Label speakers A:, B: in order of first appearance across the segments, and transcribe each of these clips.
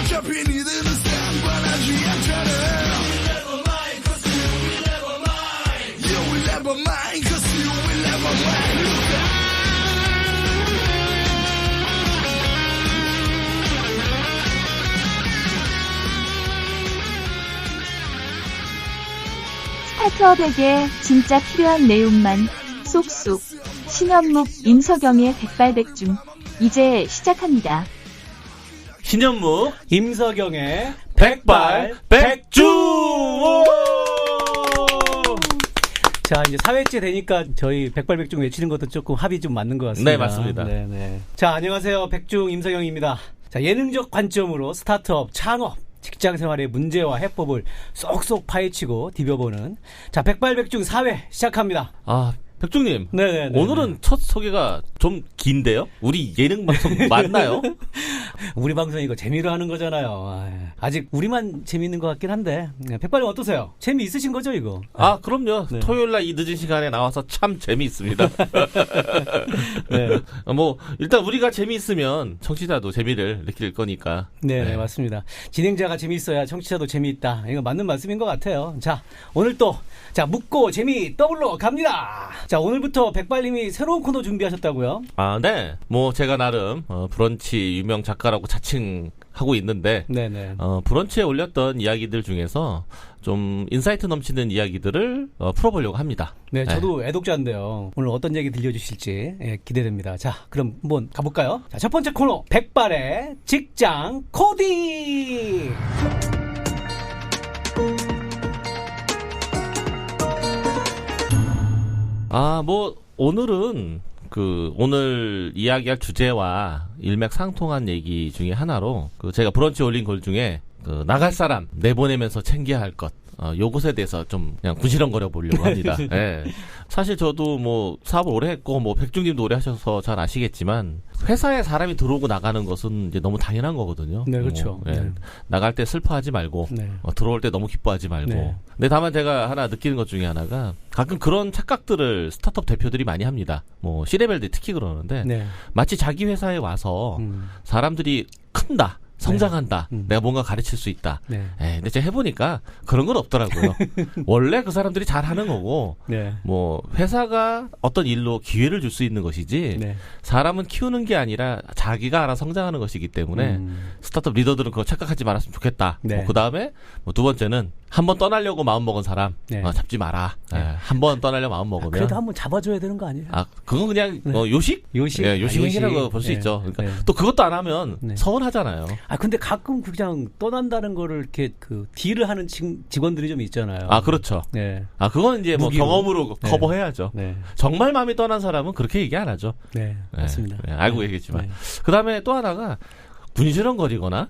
A: 어차피 니들은 상관하지 않잖아. You will never mind, cause you will never mind.
B: 스타트업에게 진짜 필요한 내용만 쏙쏙. 신현묵, 임석영의 백발백중. 이제 시작합니다.
C: 신현묵, 임석영의 백발백중! 자, 이제 4회째 되니까 저희 백발백중 외치는 것도 조금 합이 좀 맞는 것 같습니다.
D: 네, 맞습니다.
C: 네네. 자, 안녕하세요. 백중 임석영입니다. 자, 예능적 관점으로 스타트업, 창업, 직장 생활의 문제와 해법을 쏙쏙 파헤치고 디벼보는 자, 백발백중 4회 시작합니다.
D: 아, 백중님.
C: 네네네.
D: 오늘은 첫 소개가 좀 긴데요? 우리 예능 방송 맞나요?
C: 우리 방송 이거 재미로 하는 거잖아요. 아직 우리만 재미있는 것 같긴 한데. 백발님 어떠세요? 재미있으신 거죠, 이거?
D: 아, 그럼요.
C: 네.
D: 토요일날 이 늦은 시간에 나와서 참 재미있습니다.
C: 네.
D: 뭐, 일단 우리가 재미있으면 청취자도 재미를 느낄 거니까.
C: 네, 맞습니다. 진행자가 재미있어야 청취자도 재미있다. 이거 맞는 말씀인 것 같아요. 자, 오늘 또, 자, 묻고 재미 더블로 갑니다. 자, 오늘부터 백발님이 새로운 코너 준비하셨다고요?
D: 아, 네. 뭐, 제가 나름, 브런치 유명 작가라고 자칭하고 있는데,
C: 네네.
D: 브런치에 올렸던 이야기들 중에서 좀 인사이트 넘치는 이야기들을 풀어보려고 합니다.
C: 네, 저도 애독자인데요. 오늘 어떤 얘기 들려주실지 기대됩니다. 자, 그럼 한번 가볼까요? 자, 첫 번째 코너, 백발의 직장 코딩!
D: 아, 뭐, 오늘은, 오늘 이야기할 주제와 일맥상통한 얘기 중에 하나로, 제가 브런치 올린 글 중에, 나갈 사람, 내보내면서 챙겨야 할 것, 요것에 대해서 좀 그냥 부시렁거려 보려고 합니다. 예. 사실 저도 뭐 사업을 오래 했고 뭐 백중님도 오래 하셔서 잘 아시겠지만 회사에 사람이 들어오고 나가는 것은 이제 너무 당연한 거거든요.
C: 네, 그렇죠.
D: 예.
C: 네.
D: 나갈 때 슬퍼하지 말고
C: 네.
D: 들어올 때 너무 기뻐하지 말고.
C: 네.
D: 근데 다만 제가 하나 느끼는 것 중에 하나가 가끔 그런 착각들을 스타트업 대표들이 많이 합니다. 뭐 C레벨들이 특히 그러는데
C: 네.
D: 마치 자기 회사에 와서 사람들이 큰다. 성장한다.
C: 네.
D: 내가 뭔가 가르칠 수 있다.
C: 네.
D: 근데 제가 해보니까 그런 건 없더라고요. 원래 그 사람들이 잘하는 거고,
C: 네.
D: 뭐 회사가 어떤 일로 기회를 줄 수 있는 것이지,
C: 네.
D: 사람은 키우는 게 아니라 자기가 알아 성장하는 것이기 때문에 스타트업 리더들은 그거 착각하지 말았으면 좋겠다.
C: 네.
D: 그 다음에 두 번째는 한번 떠나려고 마음 먹은 사람
C: 네.
D: 잡지 마라.
C: 네.
D: 한번 떠나려고 마음 먹으면.
C: 그래도 한번 잡아줘야 되는 거 아니에요?
D: 그건 그냥
C: 네.
D: 요식?
C: 요식?
D: 요식 행위라고
C: 요식.
D: 볼 수
C: 네.
D: 있죠. 그러니까
C: 네.
D: 또 그것도 안 하면
C: 네.
D: 서운하잖아요.
C: 근데 가끔 그냥 떠난다는 거를 이렇게 딜을 하는 직원들이 좀 있잖아요.
D: 그렇죠.
C: 네.
D: 그건 이제 뭐
C: 무기로.
D: 경험으로
C: 네.
D: 커버해야죠.
C: 네.
D: 정말 마음이 떠난 사람은 그렇게 얘기 안 하죠.
C: 네. 맞습니다.
D: 네, 알고
C: 네.
D: 계시겠지만.
C: 네.
D: 그 다음에 또 하나가 군시렁거리거나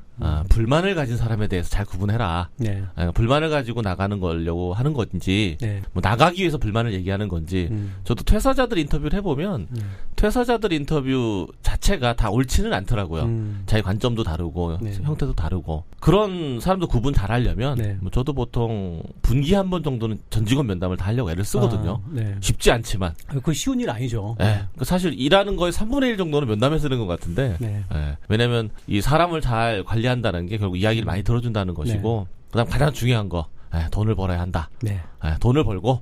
D: 불만을 가진 사람에 대해서 잘 구분해라.
C: 네.
D: 불만을 가지고 나가는 거려고 하는 건지
C: 네.
D: 뭐 나가기 위해서 불만을 얘기하는 건지 저도 퇴사자들 인터뷰를 해보면 퇴사자들 인터뷰 자체가 다 옳지는 않더라고요. 자기 관점도 다르고
C: 네.
D: 형태도 다르고 그런 사람도 구분 잘 하려면
C: 네.
D: 뭐 저도 보통 분기 한 번 정도는 전 직원 면담을 다 하려고 애를 쓰거든요.
C: 네.
D: 쉽지 않지만
C: 그거 쉬운 일 아니죠.
D: 사실 일하는 거의 3분의 1 정도는 면담에 쓰는 것 같은데
C: 네.
D: 왜냐면 이 사람을 잘 관리한다는 게 결국 이야기를 많이 들어준다는 것이고 그다음 가장 중요한 거 돈을 벌어야 한다.
C: 네.
D: 돈을 벌고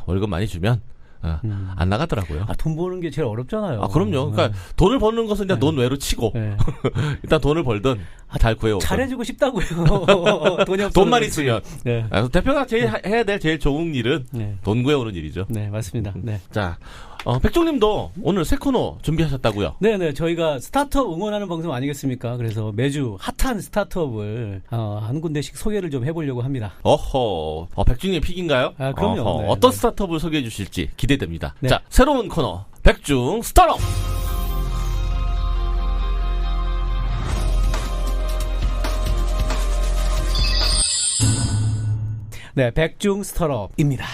D: 월급 많이 주면 안 나가더라고요.
C: 돈 버는 게 제일 어렵잖아요.
D: 그럼요. 그러니까 돈을 버는 것은 그냥 논외로 치고 일단 돈을 벌든 잘 구해오고
C: 잘해주고 싶다고요. 돈이 없어서
D: 돈만 있으면.
C: 네.
D: 대표가 해야 될 제일 좋은 일은 돈 구해오는 일이죠.
C: 네, 맞습니다. 네.
D: 자, 백종님도 오늘 새 코너 준비하셨다고요?
C: 네네, 저희가 스타트업 응원하는 방송 아니겠습니까? 그래서 매주 핫한 스타트업을 한 군데씩 소개를 좀 해보려고 합니다.
D: 어허, 백중의 픽인가요?
C: 그럼요. 네,
D: 어떤
C: 네.
D: 스타트업을 소개해 주실지 기대됩니다.
C: 네.
D: 자, 새로운 코너 백중 스타트업.
C: 네, 백중 스타트업입니다.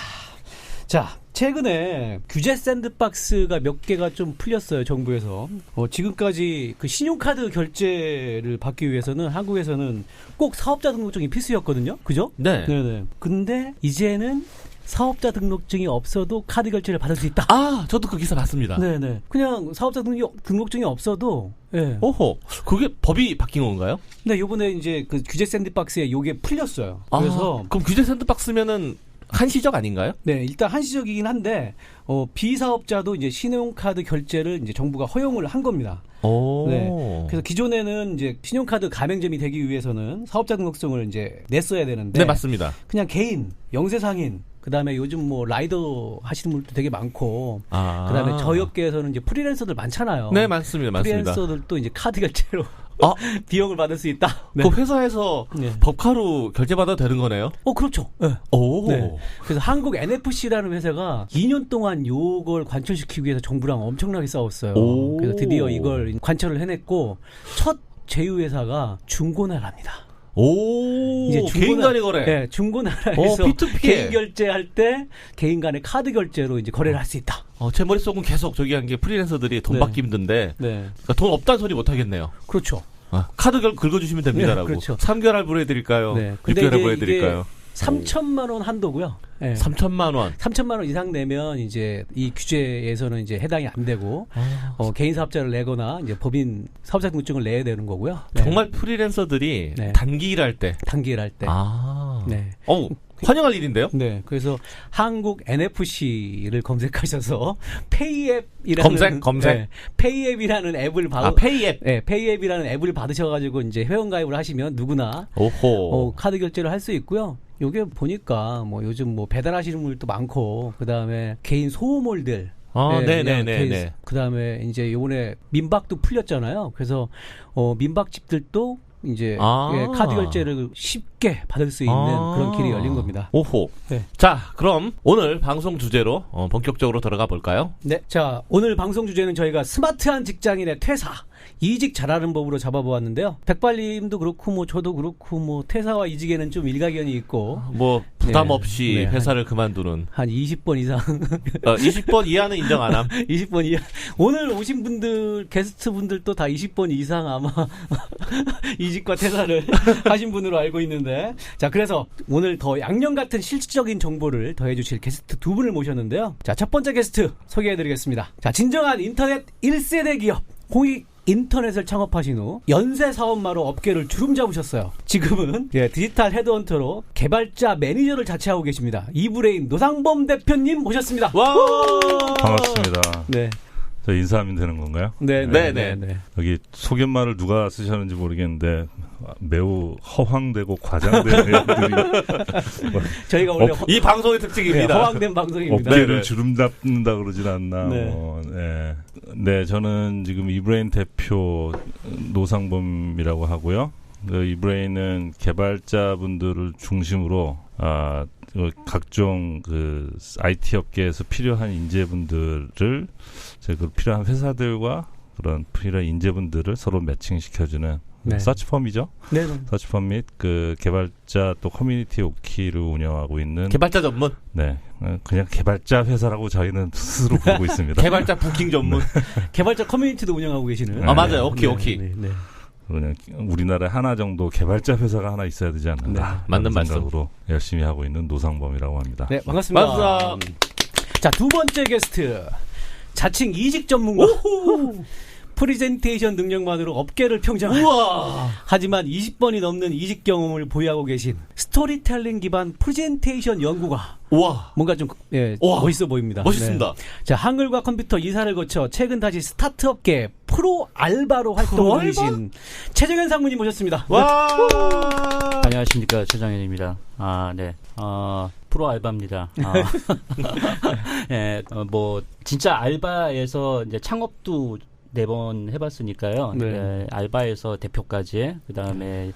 C: 자, 최근에 규제 샌드박스가 몇 개가 좀 풀렸어요, 정부에서. 지금까지 그 신용카드 결제를 받기 위해서는 한국에서는 꼭 사업자 등록증이 필수였거든요. 그죠?
D: 네.
C: 네네. 근데 이제는 사업자 등록증이 없어도 카드 결제를 받을 수 있다.
D: 아, 저도 그 기사 봤습니다.
C: 네네. 그냥 사업자 등록증이 없어도, 예.
D: 오호, 그게 법이 바뀐 건가요?
C: 근데 요번에 이제 그 규제 샌드박스에 요게 풀렸어요. 그래서.
D: 그럼 규제 샌드박스면은 한시적 아닌가요?
C: 네, 일단 한시적이긴 한데, 비사업자도 이제 신용카드 결제를 이제 정부가 허용을 한 겁니다.
D: 오.
C: 네. 그래서 기존에는 이제 신용카드 가맹점이 되기 위해서는 사업자 등록증을 이제 냈어야 되는데.
D: 네, 맞습니다.
C: 그냥 개인, 영세상인, 그 다음에 요즘 뭐 라이더 하시는 분들도 되게 많고, 그 다음에 저희 업계에서는 이제 프리랜서들 많잖아요.
D: 네, 맞습니다.
C: 프리랜서들도 이제 카드 결제로 비용을 받을 수 있다.
D: 네. 그 회사에서
C: 네.
D: 법카로 결제받아도 되는 거네요?
C: 그렇죠. 네.
D: 오.
C: 네. 그래서 한국 NFC라는 회사가 2년 동안 요걸 관철시키기 위해서 정부랑 엄청나게 싸웠어요.
D: 오.
C: 그래서 드디어 이걸 관철을 해냈고, 첫 제휴회사가 중고나라입니다.
D: 오,
C: 이제
D: 개인 간의 거래.
C: 네, 중고나라에서
D: P2P.
C: 개인 결제할 때 개인 간의 카드 결제로 이제 거래를 할 수 있다.
D: 제 머릿속은 계속 저기 한 게 프리랜서들이 돈
C: 네.
D: 받기 힘든데,
C: 네.
D: 그러니까 돈 없다는 소리 못 하겠네요.
C: 그렇죠.
D: 카드 긁어주시면 됩니다라고.
C: 네, 그렇죠.
D: 3개월 할부로 해드릴까요?
C: 네.
D: 6개월 할부로 해드릴까요?
C: 3천만 원 한도고요. 네.
D: 3천만 원.
C: 3천만 원 이상 내면 이제 이 규제에서는 이제 해당이 안 되고, 개인 사업자를 내거나 이제 법인 사업자 등록증을 내야 되는 거고요. 네.
D: 정말 프리랜서들이
C: 네.
D: 단기 일할 때.
C: 단기 일할 때. 네.
D: 환영할 일인데요?
C: 네. 그래서 한국 NFC를 검색하셔서 페이앱이라는
D: 검색.
C: 네, 페이앱이라는 앱을
D: 페이앱.
C: 네, 페이앱이라는 앱을 받으셔가지고 이제 회원 가입을 하시면 누구나 카드 결제를 할 수 있고요. 요게 보니까 뭐 요즘 뭐 배달하시는 분들도 많고, 그 다음에 개인 소모몰들.
D: 네네네.
C: 그 다음에 이제 요번에 민박도 풀렸잖아요. 그래서 민박집들도 이제 카드 결제를 쉽게 받을 수 있는 그런 길이 열린 겁니다.
D: 오호.
C: 네.
D: 자, 그럼 오늘 방송 주제로 본격적으로 들어가 볼까요?
C: 네. 자, 오늘 방송 주제는 저희가 스마트한 직장인의 퇴사, 이직 잘하는 법으로 잡아보았는데요. 백발님도 그렇고 뭐 저도 그렇고 뭐 퇴사와 이직에는 좀 일가견이 있고,
D: 뭐 부담
C: 네.
D: 없이
C: 네.
D: 회사를 그만두는
C: 한 20번 이상
D: 20번 이하는 인정 안 함.
C: 20번 이하. 오늘 오신 분들, 게스트 분들도 다 20번 이상 아마 이직과 퇴사를 하신 분으로 알고 있는데, 자, 그래서 오늘 더 양념 같은 실질적인 정보를 더해주실 게스트 두 분을 모셨는데요. 자, 첫 번째 게스트 소개해드리겠습니다. 자, 진정한 인터넷 1세대 기업 공익 인터넷을 창업하신 후 연쇄 사업마로 업계를 주름 잡으셨어요. 지금은 디지털 헤드헌터로 개발자 매니저를 자처하고 계십니다. 이브레인 노상범 대표님 모셨습니다.
D: 와!
E: 반갑습니다.
C: 네.
E: 저 인사하면 되는 건가요?
C: 네.
E: 여기 소개말을 누가 쓰셨는지 모르겠는데 매우 허황되고 과장된 내용들이
C: 저희가 원래
D: 이 방송의 특징입니다.
C: 허황된 방송입니다.
E: 어깨를 주름 잡는다 그러진 않나.
C: 네.
E: 네, 저는 지금 이브레인 대표 노상범이라고 하고요. 이브레인은 개발자분들을 중심으로 각종 그 IT 업계에서 필요한 인재분들을 그 필요한 회사들과 그런 필요한 인재분들을 서로 매칭시켜주는 서치펌이죠.
C: 네.
E: 서치펌 및 그 개발자 또 커뮤니티 오키를 운영하고 있는
D: 개발자 전문.
E: 네, 그냥 개발자 회사라고 저희는 스스로 부르고 있습니다.
D: 개발자 부킹 전문.
C: 개발자 커뮤니티도 운영하고 계시는.
D: 맞아요. 오키.
C: 네.
E: 그냥 우리나라에 하나 정도 개발자 회사가 하나 있어야 되지 않나.
D: 맞는
E: 생각으로 열심히 하고 있는 노상범이라고 합니다.
C: 네, 반갑습니다. 자, 두 번째 게스트. 자칭 이직 전문가. 프리젠테이션 능력만으로 업계를 평정한.
D: 우와.
C: 하지만 20번이 넘는 이직 경험을 보유하고 계신 스토리텔링 기반 프레젠테이션 연구가.
D: 우와.
C: 뭔가 좀 멋있어 보입니다.
D: 멋있습니다.
C: 네. 자, 한글과 컴퓨터 이사를 거쳐 최근 다시 스타트업계 프로 알바로 활동하고 계신 최정현 상무님 모셨습니다.
D: 와.
F: 안녕하십니까, 최정현입니다. 네. 프로 알바입니다. 네, 뭐 진짜 알바에서 이제 창업도 4번 해봤으니까요.
C: 네.
F: 알바에서 대표까지, 그 다음에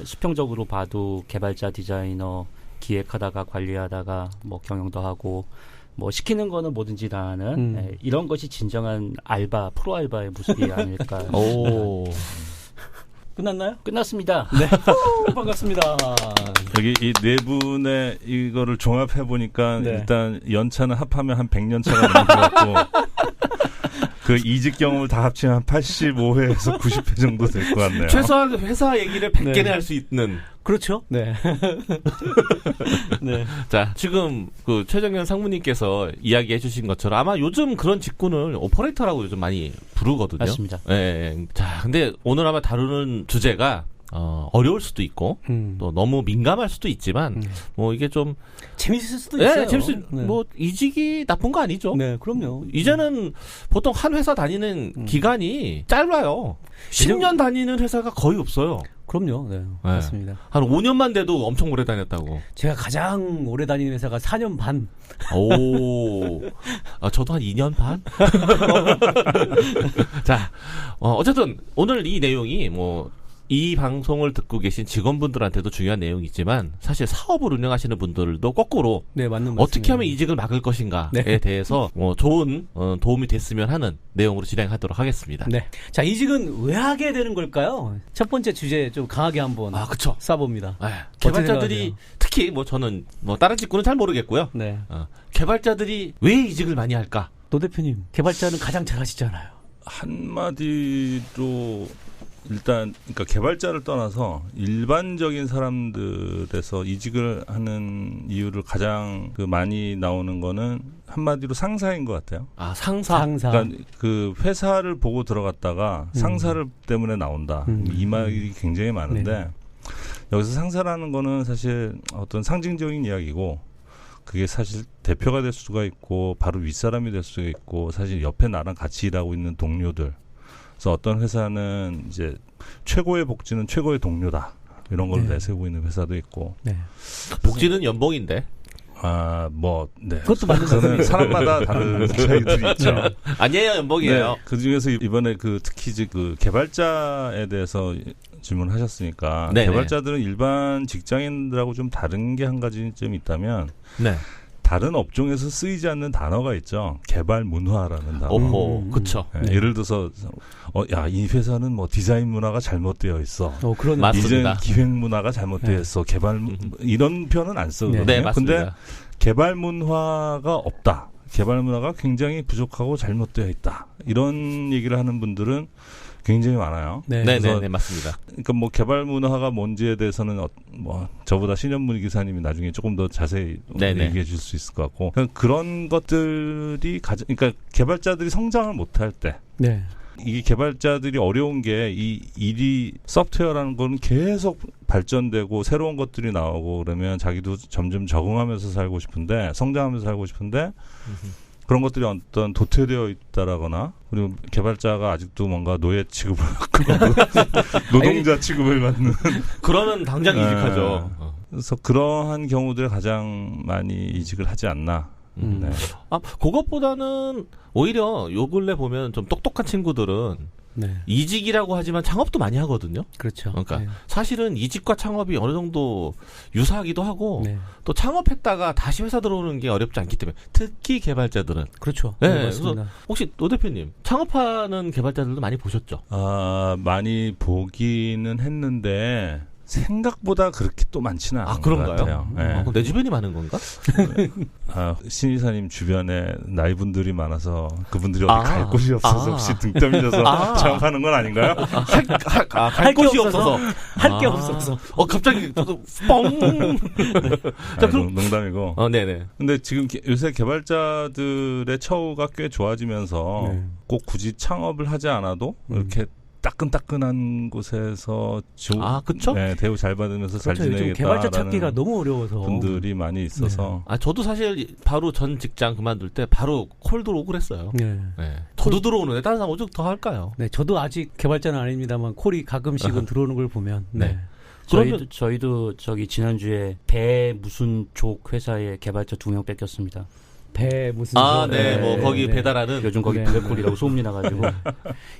F: 수평적으로 봐도 개발자, 디자이너, 기획하다가 관리하다가 뭐 경영도 하고 뭐 시키는 거는 뭐든지 다 하는 이런 것이 진정한 알바, 프로 알바의 모습이 아닐까.
D: 오.
C: 끝났나요?
F: 끝났습니다.
C: 네. 반갑습니다.
E: 여기 이 네 분의 이거를 종합해 보니까
C: 네.
E: 일단 연차는 합하면 한 100년 차가 넘는 것 같고 그 이직 경험을 다 합치면 한 85회에서 90회 정도 될 것 같네요.
D: 최소한 회사 얘기를 100개는
C: 네.
D: 할 수 있는.
C: 그렇죠. 네. 네.
D: 자, 지금 그 최정현 상무님께서 이야기해 주신 것처럼 아마 요즘 그런 직군을 오퍼레이터라고 요즘 많이 부르거든요.
F: 맞습니다.
D: 예, 예. 자, 근데 오늘 아마 다루는 주제가 어려울 수도 있고 또 너무 민감할 수도 있지만 뭐 이게 좀
C: 재밌을 수도 있어요.
D: 예, 재밌을
C: 네.
D: 뭐 이직이 나쁜 거 아니죠.
C: 네, 그럼요.
D: 이제는 보통 한 회사 다니는 기간이 짧아요. 10년 다니는 회사가 거의 없어요.
C: 그럼요. 네, 맞습니다.
D: 한 5년만 돼도 엄청 오래 다녔다고.
C: 제가 가장 오래 다니는 회사가 4년 반.
D: 오, 저도 한 2년 반? 자, 어쨌든 오늘 이 내용이 뭐 이 방송을 듣고 계신 직원분들한테도 중요한 내용이지만 사실 사업을 운영하시는 분들도 거꾸로
C: 네, 맞는 말씀이에요.
D: 어떻게 하면 이직을 막을 것인가에
C: 네.
D: 대해서 좋은 도움이 됐으면 하는 내용으로 진행하도록 하겠습니다.
C: 네. 자, 이직은 왜 하게 되는 걸까요? 첫 번째 주제 좀 강하게 한번
D: 그쵸.
C: 쏴봅니다.
D: 개발자들이
C: 생각하세요?
D: 특히 뭐 저는 뭐 다른 직군은 잘 모르겠고요.
C: 네.
D: 개발자들이 왜 이직을 많이 할까?
C: 노 대표님, 개발자는 가장 잘하시잖아요.
E: 한마디로 일단 그러니까 개발자를 떠나서 일반적인 사람들에서 이직을 하는 이유를 가장 많이 나오는 거는 한마디로 상사인 것 같아요.
C: 상사.
E: 그러니까 그 회사를 보고 들어갔다가 상사를 때문에 나온다. 이 말이 굉장히 많은데 여기서 상사라는 거는 사실 어떤 상징적인 이야기고 그게 사실 대표가 될 수가 있고 바로 윗사람이 될 수가 있고 사실 옆에 나랑 같이 일하고 있는 동료들. 그래서 어떤 회사는 이제 최고의 복지는 최고의 동료다. 이런 걸 내세우고 있는 회사도 있고.
C: 네.
D: 복지는 연봉인데.
E: 네.
C: 그것도 맞는
E: 저는 사람마다 다른 차이들이 있죠.
D: 아니에요, 연봉이에요.
E: 네, 그 중에서 이번에 특히 그 개발자에 대해서 질문하셨으니까
D: 네네.
E: 개발자들은 일반 직장인들하고 좀 다른 게 한 가지 좀 있다면
D: 네.
E: 다른 업종에서 쓰이지 않는 단어가 있죠. 개발 문화라는 단어.
D: 오호, 그쵸.
E: 네, 예를 들어서 이 회사는 뭐 디자인 문화가 잘못되어 있어.
C: 그런
D: 맞습니다.
E: 이젠 기획 문화가 잘못되어 있어. 개발 이런 표현은 안 쓰거든요.
D: 네, 맞습니다.
E: 근데 개발 문화가 없다. 개발 문화가 굉장히 부족하고 잘못되어 있다. 이런 얘기를 하는 분들은 굉장히 많아요.
C: 네,
D: 네, 맞습니다.
E: 그러니까 뭐 개발 문화가 뭔지에 대해서는 뭐 저보다 신현문 기사님이 나중에 조금 더 자세히 얘기해 줄 수 있을 것 같고 그런 것들이 그러니까 개발자들이 성장을 못할 때 이게 개발자들이 어려운 게 이 일이 소프트웨어라는 건 계속 발전되고 새로운 것들이 나오고 그러면 자기도 점점 적응하면서 살고 싶은데 성장하면서 살고 싶은데 그런 것들이 어떤 도태되어 있다라거나 그리고 개발자가 아직도 뭔가 노예 취급을 받고 노동자 취급을 받는
D: 그러면 당장 이직하죠.
E: 그래서 그러한 경우들 가장 많이 이직을 하지 않나. 네.
D: 그것보다는 오히려 요 근래 보면 좀 똑똑한 친구들은 이직이라고 하지만 창업도 많이 하거든요.
C: 그렇죠.
D: 그러니까 사실은 이직과 창업이 어느 정도 유사하기도 하고 또 창업했다가 다시 회사 들어오는 게 어렵지 않기 때문에 특히 개발자들은
C: 그렇죠.
D: 네,
C: 맞습니다.
D: 그래서 혹시 노 대표님 창업하는 개발자들도 많이 보셨죠?
E: 많이 보기는 했는데 생각보다 그렇게 또 많지는 않은 것
D: 그런가요?
E: 같아요.
D: 그럼 내 주변이 많은 건가?
E: 신이사님 주변에 나이분들이 많아서 그분들이 어디 갈 곳이 없어서 혹시 등 떠밀려서 창업하는 건 아닌가요?
D: 할 곳이 없어서
C: 할 게 없어서
D: 갑자기 뻥.
E: 자, 그럼 농담이고.
D: 네네.
E: 근데 지금 요새 개발자들의 처우가 꽤 좋아지면서 꼭 굳이 창업을 하지 않아도 이렇게 따끈따끈한 곳에서
D: 그쵸?
E: 네, 대우 잘 받으면서 잘 지내겠다라는
C: 개발자 찾기가 너무 어려워서
E: 분들이 많이 있어서
D: 저도 사실 바로 전 직장 그만둘 때 바로 콜 들어오고 그랬어요. 저도 들어오는데 다른 사람 오죽 더 할까요?
C: 네, 저도 아직 개발자는 아닙니다만 콜이 가끔씩은 들어오는 걸 보면
F: 저희도 저기 지난주에 배 무슨 족 회사에 개발자 2명 뺏겼습니다.
C: 배 무슨
D: 네, 뭐 거기 배달하는
F: 요즘 거기 블랙홀이라고 소문이 나가지고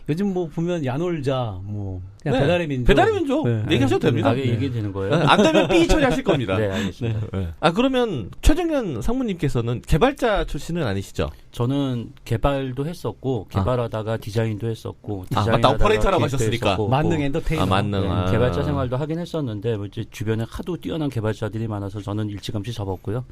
C: 요즘 뭐 보면 야놀자 뭐 그냥 배달의 민족.
D: 배달의 민족 얘기하셔도 됩니다.
F: 이게 되는 거예요?
D: 안 되면 삐 처리하실 겁니다.
F: 네, 알겠습니다.
D: 그러면 최정현 상무님께서는 개발자 출신은 아니시죠?
F: 저는 개발도 했었고 개발하다가 디자인도 했었고
D: 맞다, 오퍼레이터라고 하셨으니까
C: 만능 엔터테이너.
D: 만능.
F: 개발자 생활도 하긴 했었는데 뭐 이제 주변에 하도 뛰어난 개발자들이 많아서 저는 일찌감치 접었고요.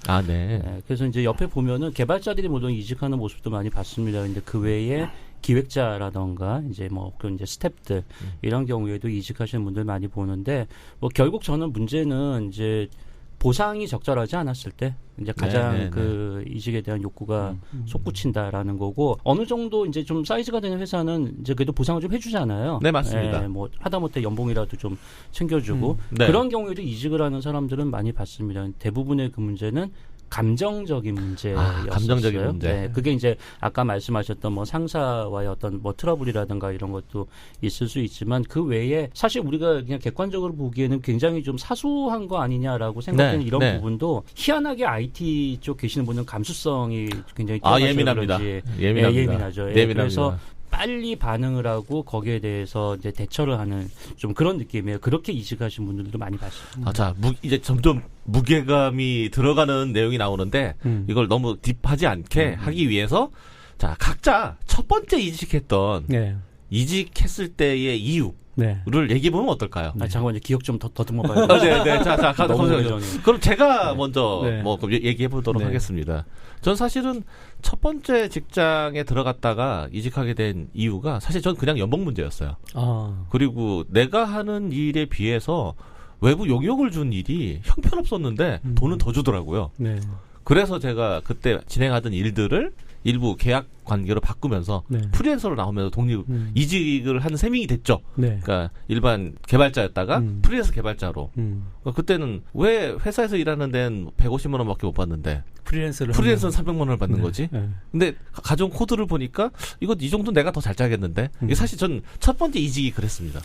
F: 그래서 이제 옆에 보면은 개발자들이 모두 이직하는 모습도 많이 봤습니다. 근데 그 외에 기획자라던가 이제 뭐 그 이제 스태프들 이런 경우에도 이직하시는 분들 많이 보는데 뭐 결국 저는 문제는 이제 보상이 적절하지 않았을 때 이제 가장 그 이직에 대한 욕구가 솟구친다라는 거고 어느 정도 이제 좀 사이즈가 되는 회사는 이제 그래도 보상을 좀 해주잖아요.
D: 네, 맞습니다.
F: 뭐 하다못해 연봉이라도 좀 챙겨주고 그런 경우에도 이직을 하는 사람들은 많이 봤습니다. 대부분의 그 문제는 감정적인 문제였어요.
D: 감정적인 문제.
F: 네, 그게 이제 아까 말씀하셨던 뭐 상사와의 어떤 뭐 트러블이라든가 이런 것도 있을 수 있지만 그 외에 사실 우리가 그냥 객관적으로 보기에는 굉장히 좀 사소한 거 아니냐라고 생각되는 이런 부분도 희한하게 IT 쪽 계시는 분은 감수성이 굉장히
D: 예민합니다.
F: 예민하죠. 그래서 빨리 반응을 하고 거기에 대해서 이제 대처를 하는 좀 그런 느낌이에요. 그렇게 이직하신 분들도 많이 봤습니다.
D: 자, 이제 점점 무게감이 들어가는 내용이 나오는데 이걸 너무 딥하지 않게 하기 위해서 자, 각자 첫 번째 이직했던 이직했을 때의 이유를 얘기해보면 어떨까요?
F: 잠깐만 이제 기억 좀 더듬어 봐요.
D: 자, 그럼 제가 먼저 얘기해보도록 하겠습니다. 전 사실은 첫 번째 직장에 들어갔다가 이직하게 된 이유가 사실 전 그냥 연봉 문제였어요. 그리고 내가 하는 일에 비해서 외부 용역을 준 일이 형편없었는데 돈은 더 주더라고요. 그래서 제가 그때 진행하던 일들을 일부 계약 관계로 바꾸면서 프리랜서로 나오면서 독립 이직을 한 셈이 됐죠. 그러니까 일반 개발자였다가 프리랜서 개발자로. 그때는 왜 회사에서 일하는 데는 150만 원밖에 못 받는데 프리랜서는 300만 원을 받는 거지. 근데 가정 코드를 보니까 이거 이 정도 내가 더 잘 짜겠는데. 이게 사실 전 첫 번째 이직이 그랬습니다.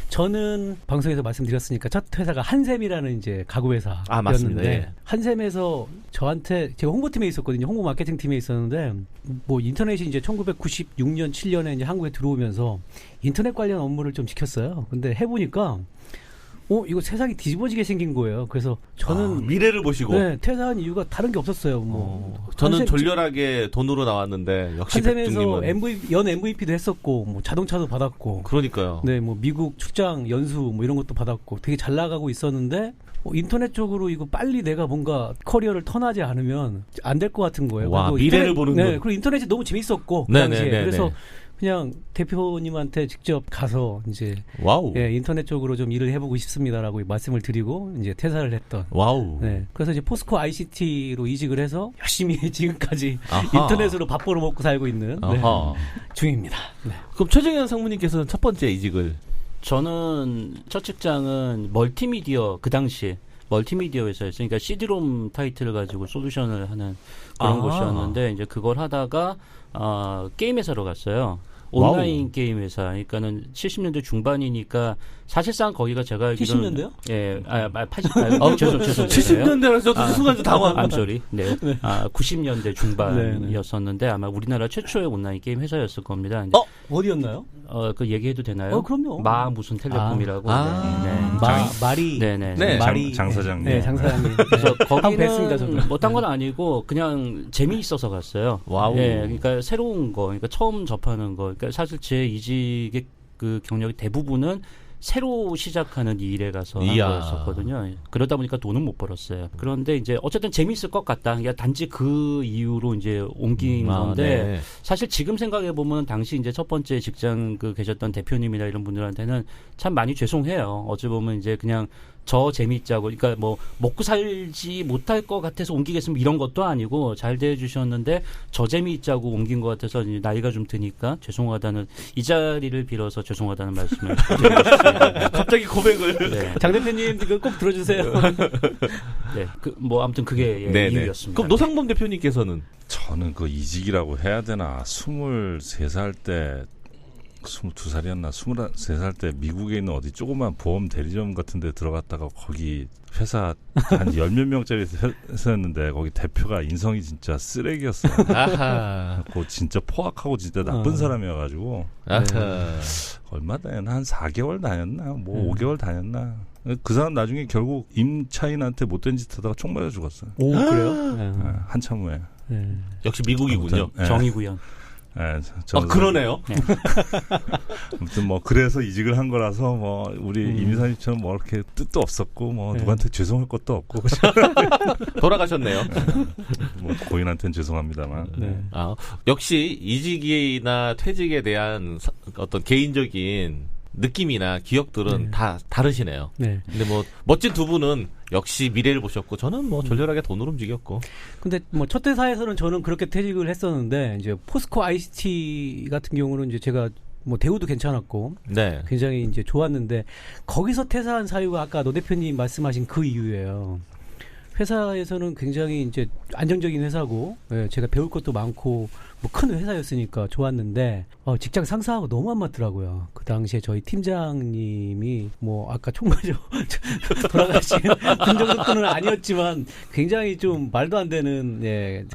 C: 저는 방송에서 말씀드렸으니까 첫 회사가 한샘이라는 이제 가구 회사였는데
D: 맞습니다.
C: 한샘에서 저한테 제가 홍보팀에 있었거든요. 홍보 마케팅 팀에 있었는데 뭐 인터넷이 이제 1996년 7년에 이제 한국에 들어오면서 인터넷 관련 업무를 좀 지켰어요. 근데 해보니까 이거 세상이 뒤집어지게 생긴 거예요. 그래서 저는
D: 미래를 보시고
C: 퇴사한 이유가 다른 게 없었어요.
D: 저는 졸렬하게 돈으로 나왔는데 역시
C: 한샘에서 연 MVP도 했었고 뭐 자동차도 받았고
D: 그러니까요.
C: 뭐 미국 출장 연수 뭐 이런 것도 받았고 되게 잘 나가고 있었는데 인터넷 쪽으로 이거 빨리 내가 뭔가 커리어를 턴하지 않으면 안 될 것 같은 거예요.
D: 와, 미래를 보는 거.
C: 그리고 인터넷이 너무 재밌었고 그 당시에 그래서 그냥 대표님한테 직접 가서 이제 인터넷 쪽으로 좀 일을 해보고 싶습니다라고 말씀을 드리고 이제 퇴사를 했던. 그래서 이제 포스코 ICT로 이직을 해서 열심히 지금까지 인터넷으로 밥 벌어 먹고 살고 있는 중입니다.
D: 그럼 최정현 상무님께서는 첫 번째 이직을?
F: 저는 첫 직장은 멀티미디어 그 당시에 멀티미디어 회사였어요. 그러니까 CD롬 타이틀을 가지고 솔루션을 하는 그런 곳이었는데 이제 그걸 하다가 게임 회사로 갔어요. 온라인 게임 회사. 그러니까는 70년대 중반이니까 사실상 거기가 제가 알기로는
C: 70년대요?
F: 예, 80. 죄송.
D: 70년대라서 저도 순간 좀 당황.
F: I'm sorry. 90년대 중반이었었는데 아마 우리나라 최초의 온라인 게임 회사였을 겁니다.
C: 어디였나요?
F: 그 얘기해도 되나요?
C: 그럼요.
F: 무슨 텔레콤이라고.
C: 말이.
E: 장 사장님.
C: 네, 장 사장님.
F: 그래서 거기는 뭐 딴 건 아니고 그냥 재미있어서 갔어요. 그러니까 새로운 거, 그러니까 처음 접하는 거. 그러니까 사실 제 이직의 그 경력이 대부분은 새로 시작하는 일에 가서 한 거였었거든요. 그러다 보니까 돈은 못 벌었어요. 그런데 이제 어쨌든 재미있을 것 같다. 그러니까 단지 그 이유로 이제 옮긴 건데 사실 지금 생각해 보면 당시 이제 첫 번째 직장 계셨던 대표님이나 이런 분들한테는 참 많이 죄송해요. 어찌 보면 이제 그냥 저 재미있자고, 그러니까 뭐 먹고 살지 못할 것 같아서 옮기겠으면 이런 것도 아니고 잘 대해주셨는데 저 재미있자고 옮긴 것 같아서 이제 나이가 좀 드니까 죄송하다는, 이 자리를 빌어서 죄송하다는 말씀을 드리겠습니다.
D: 갑자기 고백을.
C: 장 대표님 꼭 들어주세요.
F: 뭐 아무튼 그게 이유였습니다.
D: 그럼 노상범 대표님께서는?
E: 저는 그 이직이라고 해야 되나 23살 때 22살이었나 23살 때 미국에 있는 어디 조그만 보험 대리점 같은 데 들어갔다가 거기 회사 한 10몇 명짜리 회사였는데 거기 대표가 인성이 진짜 쓰레기였어요.
D: 아하.
E: 그 진짜 포악하고 진짜 나쁜 사람이어가지고
D: 아하.
E: 얼마 다녔나 한 4개월 다녔나 뭐 5개월 다녔나 그 사람 나중에 결국 임차인한테 못된 짓 하다가 총 맞아 죽었어요.
C: 오, 그래요? 네.
E: 한참 후에.
D: 역시 미국이군요.
E: 아무튼,
F: 정의구현.
D: 그러네요.
F: 네.
E: 아무튼 뭐 그래서 이직을 한 거라서 뭐 우리 이미사님처럼 뭐 이렇게 뜻도 없었고 뭐 누구한테 죄송할 것도 없고
D: 돌아가셨네요.
E: 뭐 고인한테는 죄송합니다만.
C: 네.
D: 역시 이직이나 퇴직에 대한 어떤 개인적인 느낌이나 기억들은 다 다르시네요.
C: 네.
D: 근데 뭐 멋진 두 분은 역시 미래를 보셨고 저는 뭐 졸렬하게 돈으로 움직였고.
C: 근데 뭐 첫 회사에서는 저는 그렇게 퇴직을 했었는데 이제 포스코 ICT 같은 경우는 이제 제가 뭐 대우도 괜찮았고
D: 네.
C: 굉장히 이제 좋았는데 거기서 퇴사한 사유가 아까 노 대표님 말씀하신 그 이유예요. 회사에서는 굉장히 이제 안정적인 회사고 제가 배울 것도 많고 뭐 큰 회사였으니까 좋았는데 직장 상사하고 너무 안 맞더라고요. 그 당시에 저희 팀장님이 뭐 아까 총 맞아 돌아가신 그 정도는 아니었지만 굉장히 좀 말도 안 되는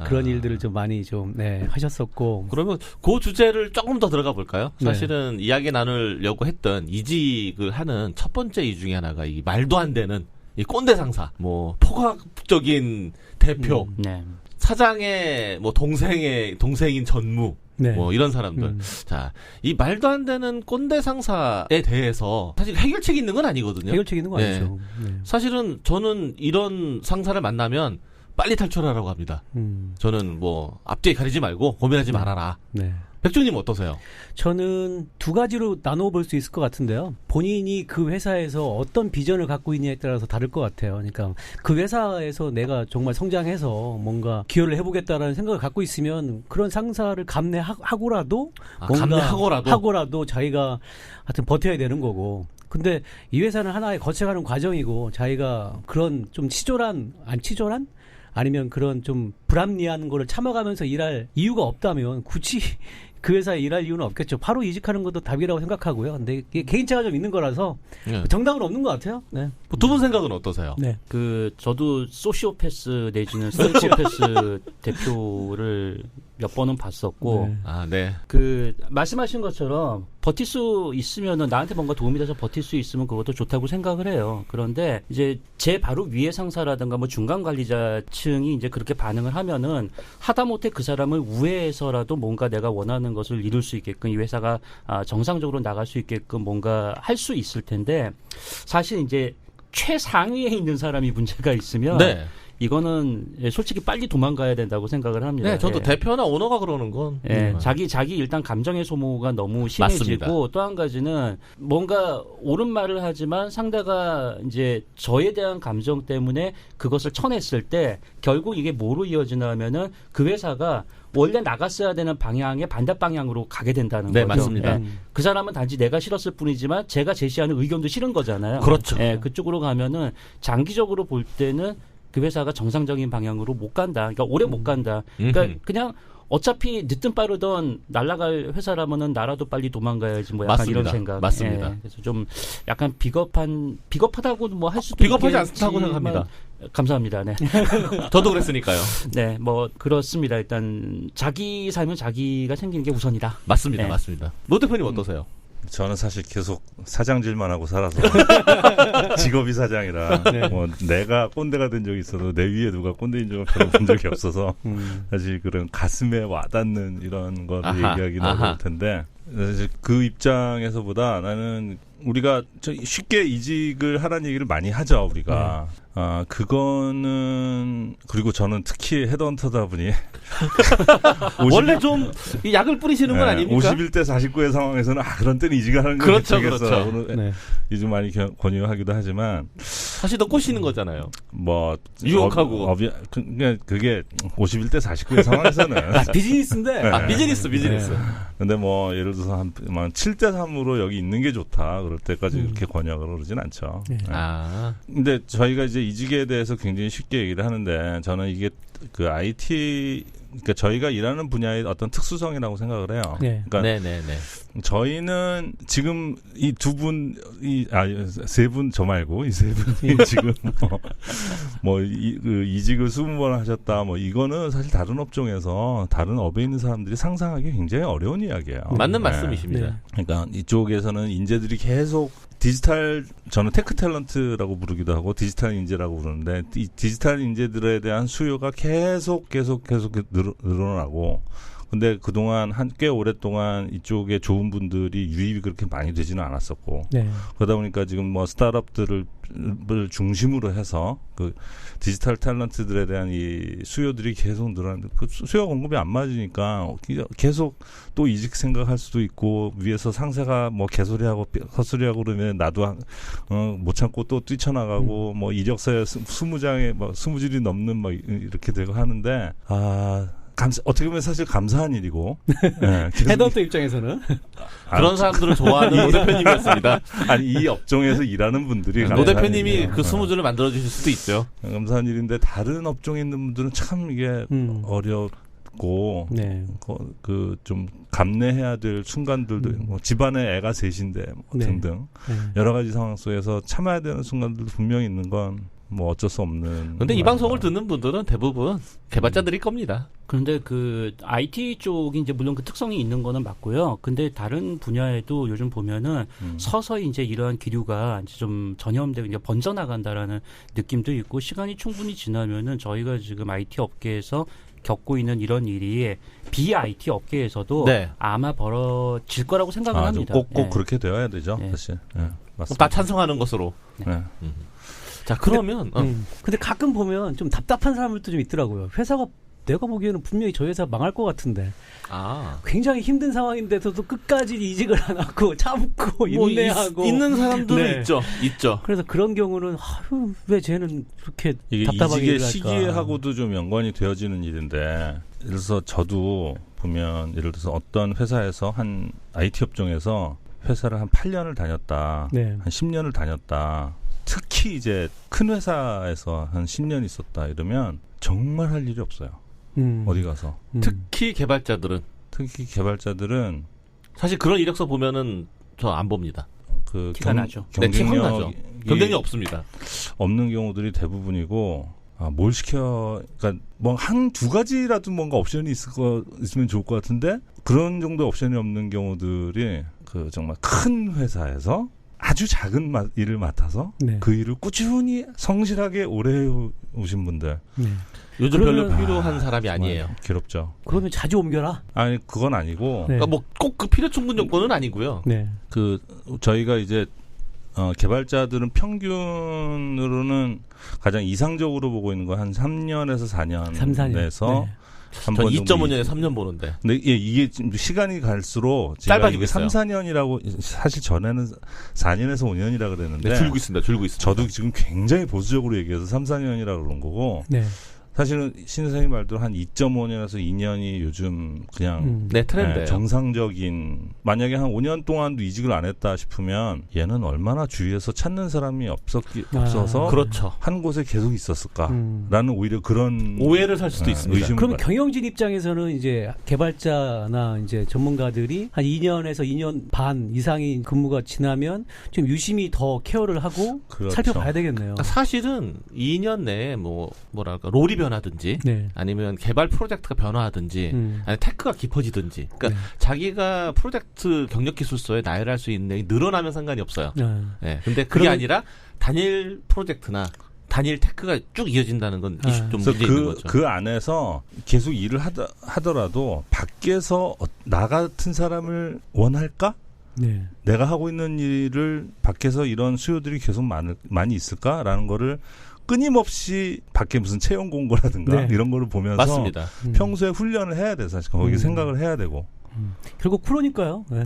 C: 그런 일들을 좀 많이 좀 하셨었고.
D: 그러면 그 주제를 조금 더 들어가 볼까요?
C: 네.
D: 사실은 이야기 나누려고 했던 이직을 하는 첫 번째 이유 중에 하나가 이 말도 안 되는 이 꼰대 상사, 뭐 포괄적인 대표,
F: 네.
D: 사장의 뭐 동생인 전무,
C: 네.
D: 뭐 이런 사람들. 자, 이 말도 안 되는 꼰대 상사에 대해서 사실 해결책이 있는 건 아니거든요.
C: 해결책 있는 거 아니죠. 네.
D: 사실은 저는 이런 상사를 만나면 빨리 탈출하라고 합니다. 저는 뭐 앞뒤에 가리지 말고 고민하지 말아라.
C: 네.
D: 백종님 어떠세요?
C: 저는 두 가지로 나누어 볼 수 있을 것 같은데요. 본인이 그 회사에서 어떤 비전을 갖고 있냐에 따라서 다를 것 같아요. 그러니까 그 회사에서 내가 정말 성장해서 뭔가 기여를 해보겠다라는 생각을 갖고 있으면 그런 상사를 감내하고라도 하고라도 자기가 하여튼 버텨야 되는 거고. 근데 이 회사는 하나의 거쳐가는 과정이고 자기가 그런 좀 치졸한 아니면 그런 좀 불합리한 거를 참아가면서 일할 이유가 없다면 굳이 그 회사에 일할 이유는 없겠죠. 바로 이직하는 것도 답이라고 생각하고요. 근데 이게 개인차가 좀 있는 거라서 정답은 없는 것 같아요. 네.
D: 두 분 생각은 어떠세요?
C: 네.
F: 저도 소시오패스 내지는 사이코패스 대표를 몇 번은 봤었고,
C: 네.
F: 말씀하신 것처럼 버틸 수 있으면은 나한테 뭔가 도움이 돼서 버틸 수 있으면 그것도 좋다고 생각을 해요. 그런데 이제 제 바로 위에 상사라든가 뭐 중간 관리자층이 이제 그렇게 반응을 하면은 하다못해 그 사람을 우회해서라도 뭔가 내가 원하는 것을 이룰 수 있게끔 이 회사가 정상적으로 나갈 수 있게끔 뭔가 할 수 있을 텐데 사실 이제 최상위에 있는 사람이 문제가 있으면 이거는 솔직히 빨리 도망가야 된다고 생각을 합니다.
D: 네, 저도 대표나 오너가 그러는 건
F: 자기 일단 감정의 소모가 너무 심해지고 또 한 가지는 뭔가 옳은 말을 하지만 상대가 이제 저에 대한 감정 때문에 그것을 쳐냈을 때 결국 이게 뭐로 이어지나 하면은 그 회사가 원래 나갔어야 되는 방향의 반대 방향으로 가게 된다는 거죠.
D: 네, 맞습니다.
F: 그 사람은 단지 내가 싫었을 뿐이지만 제가 제시하는 의견도 싫은 거잖아요.
D: 그렇죠.
F: 그쪽으로 가면은 장기적으로 볼 때는 그 회사가 정상적인 방향으로 못 간다. 그러니까 오래 못 간다. 그러니까 그냥 어차피 늦든 빠르든 날아갈 회사라면은 나라도 빨리 도망가야지 뭐 약간
D: 맞습니다.
F: 이런 생각.
D: 맞습니다.
F: 그래서 좀 약간 비겁하다고 뭐 할 수도
D: 비겁하지
F: 있겠지만
D: 않다고 생각합니다.
F: 감사합니다. 네.
D: 저도 그랬으니까요.
F: 네, 뭐 그렇습니다. 일단 자기 삶은 자기가 챙기는 게 우선이다.
D: 맞습니다.
F: 네.
D: 맞습니다. 노 대표님 어떠세요?
E: 저는 사실 계속 사장질만 하고 살아서 직업이 사장이라 뭐 내가 꼰대가 된 적이 있어도 내 위에 누가 꼰대인 적을 별로 본 적이 없어서 사실 그런 가슴에 와닿는 이런 거를 얘기하기는 어려울 텐데 사실 그 입장에서보다 나는 우리가 쉽게 이직을 하라는 얘기를 많이 하죠 우리가. 그거는 그리고 저는 특히 헤드헌터다 보니
D: 원래 좀 약을 뿌리시는 건 아닙니까?
E: 51대 49의 상황에서는 그런 때는 이직을 하는 게
D: 그렇죠.
E: 요즘 많이 권유하기도 하지만
D: 사실 더 꼬시는 거잖아요.
E: 뭐
D: 유혹하고
E: 그게 51대 49의 상황에서는
C: 비즈니스인데
D: 비즈니스.
E: 근데 뭐 예를 들어서 한 7대 3으로 여기 있는 게 좋다 그럴 때까지 그렇게 권유하고 그러진 않죠. 근데 저희가 이제 이직에 대해서 굉장히 쉽게 얘기를 하는데 저는 이게 그 IT 그러니까 저희가 일하는 분야의 어떤 특수성이라고 생각을 해요.
C: 네.
E: 그러니까
D: 네네네.
E: 저희는 지금 이 두 분, 세 분 저 말고 이 세 분이 지금 이직을 20번 하셨다. 뭐 이거는 사실 다른 업종에서 다른 업에 있는 사람들이 상상하기 굉장히 어려운 이야기예요.
D: 맞는 말씀이십니다.
C: 네.
E: 그러니까 이쪽에서는 인재들이 계속 저는 테크 탤런트라고 부르기도 하고 디지털 인재라고 부르는데 이 디지털 인재들에 대한 수요가 계속 늘어나고 근데 그동안 꽤 오랫동안 이쪽에 좋은 분들이 유입이 그렇게 많이 되지는 않았었고
C: 네.
E: 그러다 보니까 지금 뭐 스타트업들을 중심으로 해서 그 디지털 탤런트들에 대한 이 수요들이 계속 늘어나는데 그 수요 공급이 안 맞으니까 계속 또 이직 생각할 수도 있고 위에서 상사가 뭐 개소리하고 헛소리하고 그러면 나도 못 참고 또 뛰쳐나가고 뭐 이력서에 20장에 뭐 20줄이 넘는 뭐 이렇게 되고 하는데 어떻게 보면 사실 감사한 일이고. 네,
C: 헤드헌터 입장에서는.
D: 그런 사람들을 좋아하는 노 대표님이었습니다.
E: 아니, 이 업종에서 일하는 분들이.
D: 노 대표님이 그 20줄을 만들어주실 수도 있죠.
E: 감사한 일인데, 다른 업종에 있는 분들은 참 이게 어렵고,
C: 네.
E: 좀 감내해야 될 순간들도, 뭐 집안에 애가 셋인데, 뭐
C: 네.
E: 등등. 네. 여러 가지 상황 속에서 참아야 되는 순간들도 분명히 있는 건, 뭐 어쩔 수 없는.
D: 근데 이 방송을 듣는 분들은 대부분 개발자들일 겁니다.
F: 그런데 그 IT 쪽이 이제 물론 그 특성이 있는 거는 맞고요. 근데 다른 분야에도 요즘 보면은 서서히 이제 이러한 기류가 이제 좀 전염되고 이제 번져나간다라는 느낌도 있고 시간이 충분히 지나면은 저희가 지금 IT 업계에서 겪고 있는 이런 일이 비IT 업계에서도
D: 네.
F: 아마 벌어질 거라고 생각을 합니다.
E: 꼭 그렇게 되어야 되죠, 사실. 네, 맞습니다.
D: 다 찬성하는 것으로.
E: 네.
D: 자, 그러면.
C: 근데 가끔 보면 좀 답답한 사람들도 좀 있더라고요. 회사가 내가 보기에는 분명히 저 회사 망할 것 같은데. 굉장히 힘든 상황인데서도 끝까지 이직을 안 하고 참고 인내하고.
D: 있는 사람들은
C: 네.
D: 있죠.
C: 그래서 그런 경우는 왜 쟤는 그렇게
E: 이게
C: 답답하게
E: 이직의
C: 일할까.
E: 시기하고도 좀 연관이 되어지는 일인데 예를 들어서 저도 보면 예를 들어서 어떤 회사에서 한 IT 업종에서 회사를 한 8년을 다녔다.
C: 네.
E: 한 10년을 다녔다. 특히 이제 큰 회사에서 한 10년 있었다 이러면 정말 할 일이 없어요. 어디 가서.
D: 특히 개발자들은 사실 그런 이력서 보면은 저 안 봅니다.
F: 티가 나죠.
D: 티가 나죠. 경쟁이 없습니다.
E: 없는 경우들이 대부분이고 뭘 그러니까 뭐 한-두 가지라도 뭔가 옵션이 있으면 좋을 것 같은데 그런 정도 옵션이 없는 경우들이 정말 큰 회사에서 아주 작은 일을 맡아서
C: 네.
E: 그 일을 꾸준히 성실하게 오래 해오신 분들.
C: 네.
D: 요즘 별로 필요한 사람이 아니에요.
E: 괴롭죠.
C: 그러면 자주 옮겨라?
E: 아니, 그건 아니고.
C: 네.
D: 그러니까 뭐 꼭 그 필요 충분 조건은 아니고요.
C: 네.
E: 저희가 이제, 개발자들은 평균으로는 가장 이상적으로 보고 있는 건 한 3년에서 4년.
C: 3-4년.
E: 내서.
C: 네.
D: 전 2.5년에 3년 보는데.
E: 근데 이게 지금 시간이 갈수록
D: 짧아지고
E: 이게
D: 있어요.
E: 3-4년이라고 사실 전에는 4년에서 5년이라 그랬는데
D: 네, 줄고 있습니다.
E: 저도 지금 굉장히 보수적으로 얘기해서 3-4년이라 그런 거고
C: 네.
E: 사실은 신 선생님 말대로 한 2.5년에서 2년이 요즘 그냥
D: 트렌드예요.
E: 정상적인 만약에 한 5년 동안도 이직을 안 했다 싶으면 얘는 얼마나 주위에서 찾는 사람이 없어서
D: 그렇죠.
E: 한 곳에 계속 있었을까라는 오히려 그런
D: 오해를 살 수도 있습니다.
C: 그러면 경영진 입장에서는 이제 개발자나 이제 전문가들이 한 2년에서 2년 반 이상이 근무가 지나면 좀 유심히 더 케어를 하고
E: 그렇죠.
C: 살펴봐야 되겠네요.
D: 사실은 2년 내에 뭐랄까 롤이 변하든지
C: 네.
D: 아니면 개발 프로젝트가 변화하든지 아니면 테크가 깊어지든지 그러니까
C: 네.
D: 자기가 프로젝트 경력 기술서에 나열할 수 있는 게 늘어나면 상관이 없어요. 네. 근데 그게 아니라 단일 프로젝트나 단일 테크가 쭉 이어진다는 건 좀 문제 있는 거죠.
E: 그 안에서 계속 일을 하더라도 밖에서 나 같은 사람을 원할까?
C: 네.
E: 내가 하고 있는 일을 밖에서 이런 수요들이 계속 많이 있을까라는 거를 끊임없이 밖에 무슨 채용 공고라든가 이런 거를 보면서
D: 맞습니다.
E: 평소에 훈련을 해야 돼. 사실 거기 생각을 해야 되고.
C: 결국 프로니까요. 네.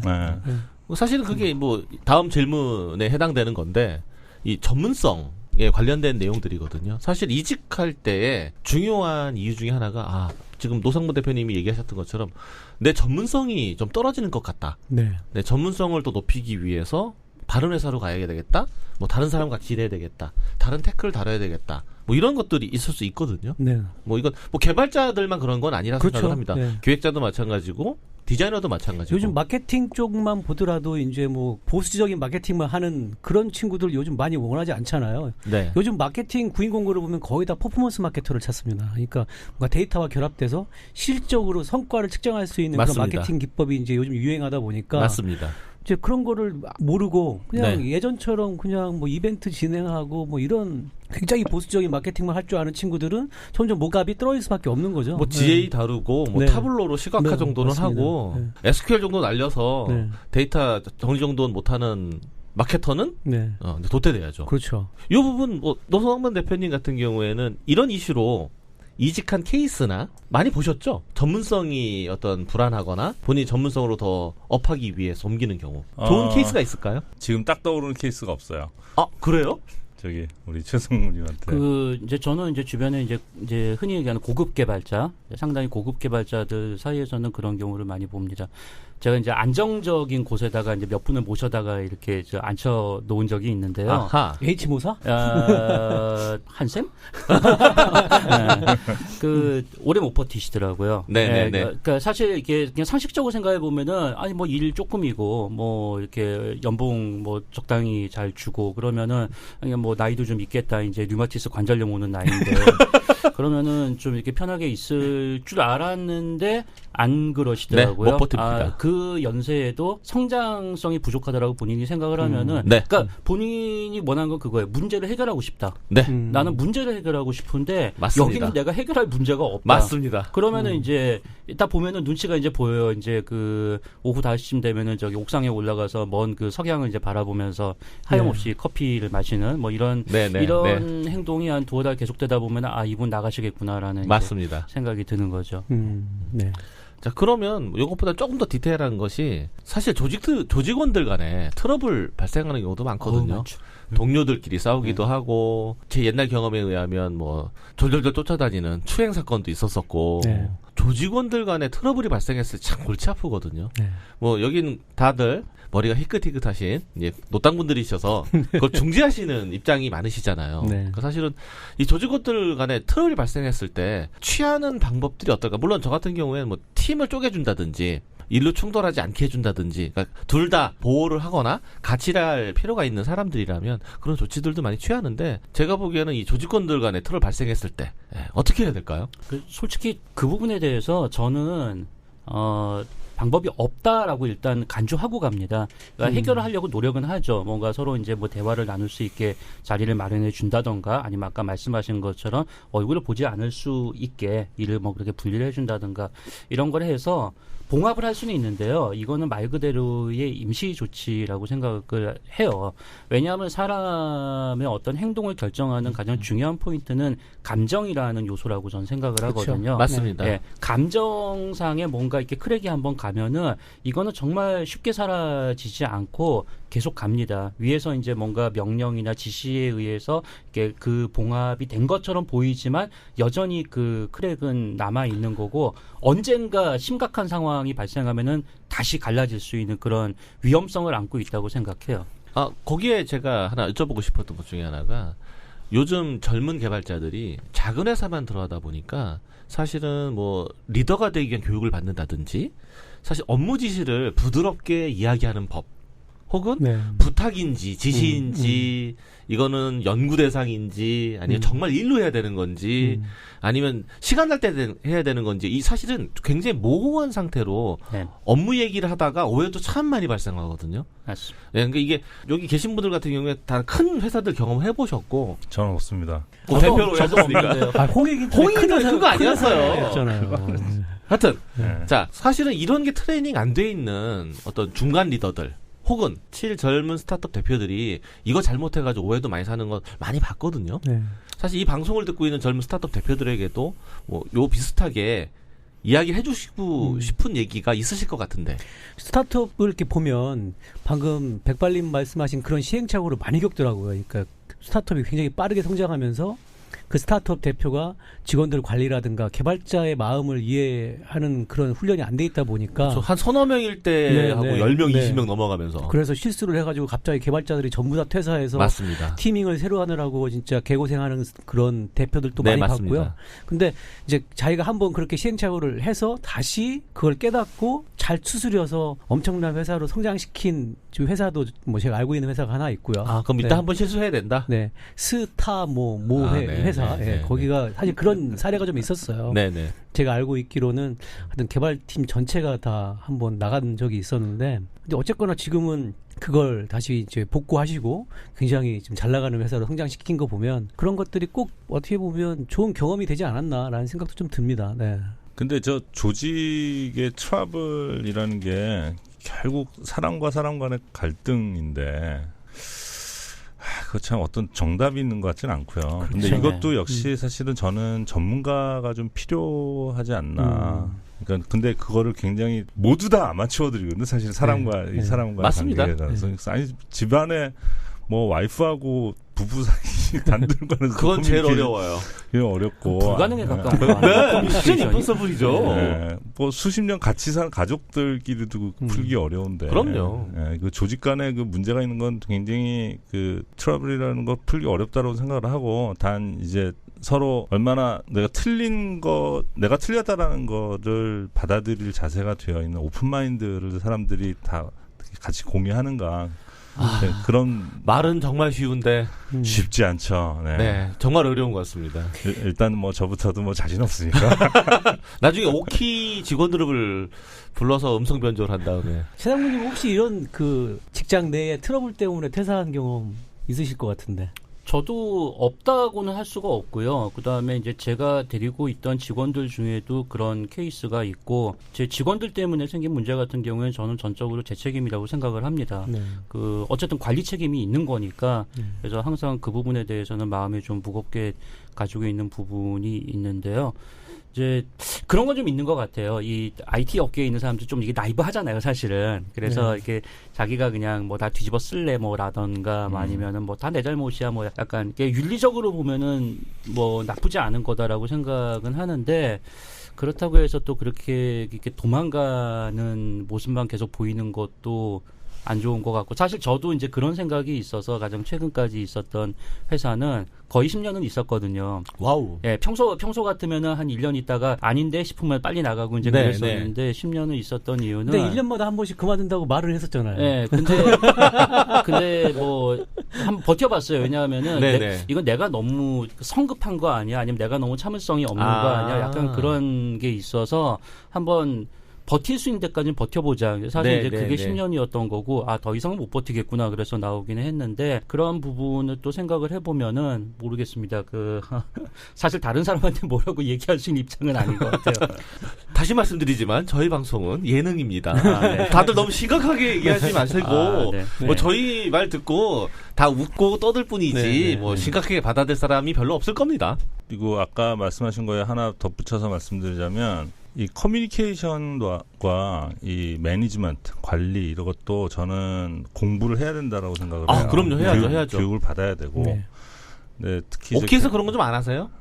D: 사실은 그게 뭐 다음 질문에 해당되는 건데 이 전문성에 관련된 내용들이거든요. 사실 이직할 때에 중요한 이유 중에 하나가 지금 노상무 대표님이 얘기하셨던 것처럼 내 전문성이 좀 떨어지는 것 같다.
C: 네.
D: 내 전문성을 또 높이기 위해서 다른 회사로 가야 되겠다. 뭐 다른 사람 같이 일해야 되겠다. 다른 테크를 다뤄야 되겠다. 뭐 이런 것들이 있을 수 있거든요.
C: 네.
D: 뭐 이건 뭐 개발자들만 그런 건 아니라
C: 그렇죠.
D: 생각을 합니다.
C: 네.
D: 기획자도 마찬가지고 디자이너도 마찬가지고.
C: 요즘 마케팅 쪽만 보더라도 이제 뭐 보수적인 마케팅만 하는 그런 친구들 요즘 많이 원하지 않잖아요.
D: 네.
C: 요즘 마케팅 구인 공고를 보면 거의 다 퍼포먼스 마케터를 찾습니다. 그러니까 뭔가 데이터와 결합돼서 실적으로 성과를 측정할 수 있는
D: 맞습니다.
C: 그런 마케팅 기법이 이제 요즘 유행하다 보니까
D: 맞습니다.
C: 이제 그런 거를 모르고 그냥
D: 네.
C: 예전처럼 그냥 뭐 이벤트 진행하고 뭐 이런 굉장히 보수적인 마케팅만 할 줄 아는 친구들은 점점 목값이 떨어질 수밖에 없는 거죠.
D: 뭐 GA 다루고 뭐
C: 네.
D: 타블로로 시각화
C: 네,
D: 정도는
C: 맞습니다.
D: 하고
C: 네.
D: SQL 정도 날려서
C: 네.
D: 데이터 정리 정도는 못하는 마케터는
C: 네.
D: 이제 도태돼야죠.
C: 그렇죠.
D: 이 부분 뭐 노성만 대표님 같은 경우에는 이런 이슈로 이직한 케이스나 많이 보셨죠? 전문성이 어떤 불안하거나 본인이 전문성으로 더 업하기 위해서 옮기는 경우 좋은 케이스가 있을까요?
E: 지금 딱 떠오르는 케이스가 없어요.
D: 아 그래요?
E: 저기 우리 최승우님한테.
F: 이제 저는 이제 주변에 이제 흔히 얘기하는 고급 개발자, 상당히 고급 개발자들 사이에서는 그런 경우를 많이 봅니다. 제가 이제 안정적인 곳에다가 이제 몇 분을 모셔다가 이렇게 앉혀 놓은 적이 있는데요.
D: 아하.
C: H모사?
F: 한샘? 네. 오래 못 버티시더라고요.
D: 네네네.
F: 그러니까 사실 이게 그냥 상식적으로 생각해 보면은 아니 뭐 일 조금이고 뭐 이렇게 연봉 뭐 적당히 잘 주고 그러면은 그냥 뭐 나이도 좀 있겠다 이제 류마티스 관절염 오는 나이인데 그러면은 좀 이렇게 편하게 있을 줄 알았는데 안 그러시더라고요.
D: 네, 못 버팁니다.
F: 그 연세에도 성장성이 부족하다라고 본인이 생각을 하면은
D: 네.
F: 그러니까 본인이 원하는 건 그거예요. 문제를 해결하고 싶다.
D: 네.
F: 나는 문제를 해결하고 싶은데
D: 맞습니다.
F: 여기는 내가 해결할 문제가 없다.
D: 맞습니다.
F: 그러면은 이제 딱 보면은 눈치가 이제 보여요. 이제 그 오후 5시쯤 되면은 저기 옥상에 올라가서 먼 그 석양을 이제 바라보면서 하염없이 커피를 마시는 뭐 이런 이런 행동이 한 두어 달 계속되다 보면 아 이분 나가시겠구나라는
D: 맞습니다.
F: 생각이 드는 거죠.
C: 네.
D: 자 그러면 이것보다 조금 더 디테일한 것이 사실 조직원들 간에 트러블 발생하는 경우도 많거든요. 동료들끼리 싸우기도 하고 제 옛날 경험에 의하면 뭐 졸졸졸 쫓아다니는 추행 사건도 있었었고
C: 네.
D: 조직원들 간에 트러블이 발생했을 때 참 골치 아프거든요.
C: 네.
D: 뭐 여긴 다들 머리가 희끗희끗하신 이제 노땅분들이셔서 그걸 중지하시는 입장이 많으시잖아요.
C: 네.
D: 그러니까 사실은 이 조직원들 간에 트러블이 발생했을 때 취하는 방법들이 어떨까? 물론 저 같은 경우에는 뭐 팀을 쪼개준다든지 일로 충돌하지 않게 해준다든지 그러니까 둘 다 보호를 하거나 같이 일할 필요가 있는 사람들이라면 그런 조치들도 많이 취하는데 제가 보기에는 이 조직원들 간에 트러블 발생했을 때 어떻게 해야 될까요?
F: 솔직히 그 부분에 대해서 저는 방법이 없다라고 일단 간주하고 갑니다. 그러니까 해결을 하려고 노력은 하죠. 뭔가 서로 이제 뭐 대화를 나눌 수 있게 자리를 마련해 준다던가 아니면 아까 말씀하신 것처럼 얼굴을 보지 않을 수 있게 일을 뭐 그렇게 분리를 해준다던가 이런 걸 해서 봉합을 할 수는 있는데요. 이거는 말 그대로의 임시 조치라고 생각을 해요. 왜냐하면 사람의 어떤 행동을 결정하는 가장 중요한 포인트는 감정이라는 요소라고 저는 생각을 하거든요.
D: 맞습니다.
F: 네. 감정상에 뭔가 이렇게 크랙이 한번 가면은 이거는 정말 쉽게 사라지지 않고 계속 갑니다. 위에서 이제 뭔가 명령이나 지시에 의해서 이렇게 그 봉합이 된 것처럼 보이지만 여전히 그 크랙은 남아 있는 거고 언젠가 심각한 상황이 발생하면은 다시 갈라질 수 있는 그런 위험성을 안고 있다고 생각해요.
D: 거기에 제가 하나 여쭤보고 싶었던 것 중에 하나가 요즘 젊은 개발자들이 작은 회사만 들어가다 보니까 사실은 뭐 리더가 되기 위한 교육을 받는다든지 사실 업무 지시를 부드럽게 이야기하는 법 혹은 부탁인지 지시인지 이거는 연구 대상인지 아니면 정말 일로 해야 되는 건지 아니면 시간 날 때 해야 되는 건지 이 사실은 굉장히 모호한 상태로 업무 얘기를 하다가 오해도 참 많이 발생하거든요.
F: 맞습니다.
D: 그러니까 이게 여기 계신 분들 같은 경우에 다 큰 회사들 경험을 해보셨고
E: 저는 없습니다.
D: 대표로 하셨으니까
C: 홍익이
D: 큰 거 아니었어요.
C: 했잖아요.
D: 하여튼
E: 네.
D: 자 사실은 이런 게 트레이닝 안 돼 있는 어떤 중간 리더들 혹은 젊은 스타트업 대표들이 이거 잘못해가지고 오해도 많이 사는 거 많이 봤거든요.
C: 네.
D: 사실 이 방송을 듣고 있는 젊은 스타트업 대표들에게도 뭐 요 비슷하게 이야기를 해주시고 싶은 얘기가 있으실 것 같은데.
C: 스타트업을 이렇게 보면 방금 백발님 말씀하신 그런 시행착오를 많이 겪더라고요. 그러니까 스타트업이 굉장히 빠르게 성장하면서 그 스타트업 대표가 직원들 관리라든가 개발자의 마음을 이해하는 그런 훈련이 안 돼 있다 보니까
D: 한 서너 명일 때 하고 10명, 20명 넘어가면서
C: 그래서 실수를 해가지고 갑자기 개발자들이 전부 다 퇴사해서
D: 맞습니다.
C: 티밍을 새로 하느라고 진짜 개고생하는 그런 대표들도
D: 네,
C: 많이
D: 맞습니다.
C: 봤고요. 근데 이제 자기가 한번 그렇게 시행착오를 해서 다시 그걸 깨닫고 잘 추스려서 엄청난 회사로 성장시킨 지금 회사도 뭐 제가 알고 있는 회사가 하나 있고요.
D: 그럼 일단 한번 실수해야 된다.
C: 네, 회사,
D: 네,
C: 거기가 사실 그런 사례가 좀 있었어요.
D: 네네.
C: 제가 알고 있기로는 하여튼 개발팀 전체가 다 한번 나간 적이 있었는데, 근데 어쨌거나 지금은 그걸 다시 이제 복구하시고 굉장히 지금 잘 나가는 회사로 성장시킨 거 보면 그런 것들이 꼭 어떻게 보면 좋은 경험이 되지 않았나라는 생각도 좀 듭니다. 네.
E: 근데 저 조직의 트러블이라는 게 결국 사람과 사람 간의 갈등인데 그거 참 어떤 정답이 있는 것 같지는 않고요. 근데
C: 그렇죠.
E: 이것도 역시 사실은 저는 전문가가 좀 필요하지 않나. 그러니까 근데 그거를 굉장히 모두 다 아마추어들이거든요. 사실 사람과 이 사람과
D: 맞습니다.
E: 관계에 있어서 아니 집안에 뭐 와이프하고 부부 사이 단둘과는
D: 그건 제일 어려워요.
E: 어렵고
F: 불가능에 가까운 거예요.
D: 미션 임포서블이죠.
E: 네, 뭐 수십 년 같이 사는 가족들끼리도 풀기 어려운데.
D: 그럼요.
E: 네, 그 조직 간에 그 문제가 있는 건 굉장히 그 트러블이라는 거 풀기 어렵다고 생각을 하고, 단 이제 서로 얼마나 내가 틀렸다라는 거를 받아들일 자세가 되어 있는 오픈 마인드를 사람들이 다 같이 공유하는가. 네, 그런
D: 말은 정말 쉬운데
E: 쉽지 않죠. 네.
D: 네, 정말 어려운 것 같습니다.
E: 일단 뭐 저부터도 뭐 자신 없으니까.
D: 나중에 오키 직원들을 불러서 음성 변조를 한 다음에.
C: 최상무님 혹시 이런 그 직장 내에 트러블 때문에 퇴사한 경험 있으실 것 같은데.
F: 저도 없다고는 할 수가 없고요. 그다음에 이제 제가 데리고 있던 직원들 중에도 그런 케이스가 있고, 제 직원들 때문에 생긴 문제 같은 경우에는 저는 전적으로 제 책임이라고 생각을 합니다.
C: 네.
F: 그 어쨌든 관리 책임이 있는 거니까. 그래서 항상 그 부분에 대해서는 마음이 좀 무겁게 가지고 있는 부분이 있는데요. 이제 그런 건 좀 있는 것 같아요. 이 IT 업계에 있는 사람들 좀 이게 나이브하잖아요, 사실은. 그래서 이렇게 자기가 그냥 뭐 다 뒤집어 쓸래 뭐라던가 아니면은 뭐 다 내 잘못이야 뭐 약간 이게 윤리적으로 보면은 뭐 나쁘지 않은 거다라고 생각은 하는데, 그렇다고 해서 또 그렇게 이렇게 도망가는 모습만 계속 보이는 것도 안 좋은 것 같고, 사실 저도 이제 그런 생각이 있어서 가장 최근까지 있었던 회사는 거의 10년은 있었거든요.
D: 와우.
F: 예, 평소 같으면은 한 1년 있다가 아닌데 싶으면 빨리 나가고 이제 그랬었는데 10년은 있었던 이유는.
C: 근데 1년마다 한 번씩 그만둔다고 말을 했었잖아요.
F: 예, 근데 뭐 한번 버텨봤어요. 왜냐하면은 이건 내가 너무 성급한 거 아니야? 아니면 내가 너무 참을성이 없는 거 아니야? 약간 그런 게 있어서 한번 버틸 수 있는 데까지는 버텨보자. 사실 이제 그게 10년이었던 거고, 더 이상은 못 버티겠구나. 그래서 나오기는 했는데, 그런 부분을 또 생각을 해보면은, 모르겠습니다. 사실 다른 사람한테 뭐라고 얘기할 수 있는 입장은 아닌 것 같아요.
D: 다시 말씀드리지만, 저희 방송은 예능입니다. 다들 너무 심각하게 얘기하지 마시고, 뭐 저희 말 듣고 다 웃고 떠들 뿐이지, 뭐 심각하게 받아들일 사람이 별로 없을 겁니다.
E: 그리고 아까 말씀하신 거에 하나 덧붙여서 말씀드리자면, 이 커뮤니케이션과 이 매니지먼트, 관리 이런 것도 저는 공부를 해야 된다라고 생각을 해요.
D: 그럼요. 해야죠.
E: 교육을 받아야 되고. 네, 특히
D: 오키에서 그런 거 좀 안 하세요?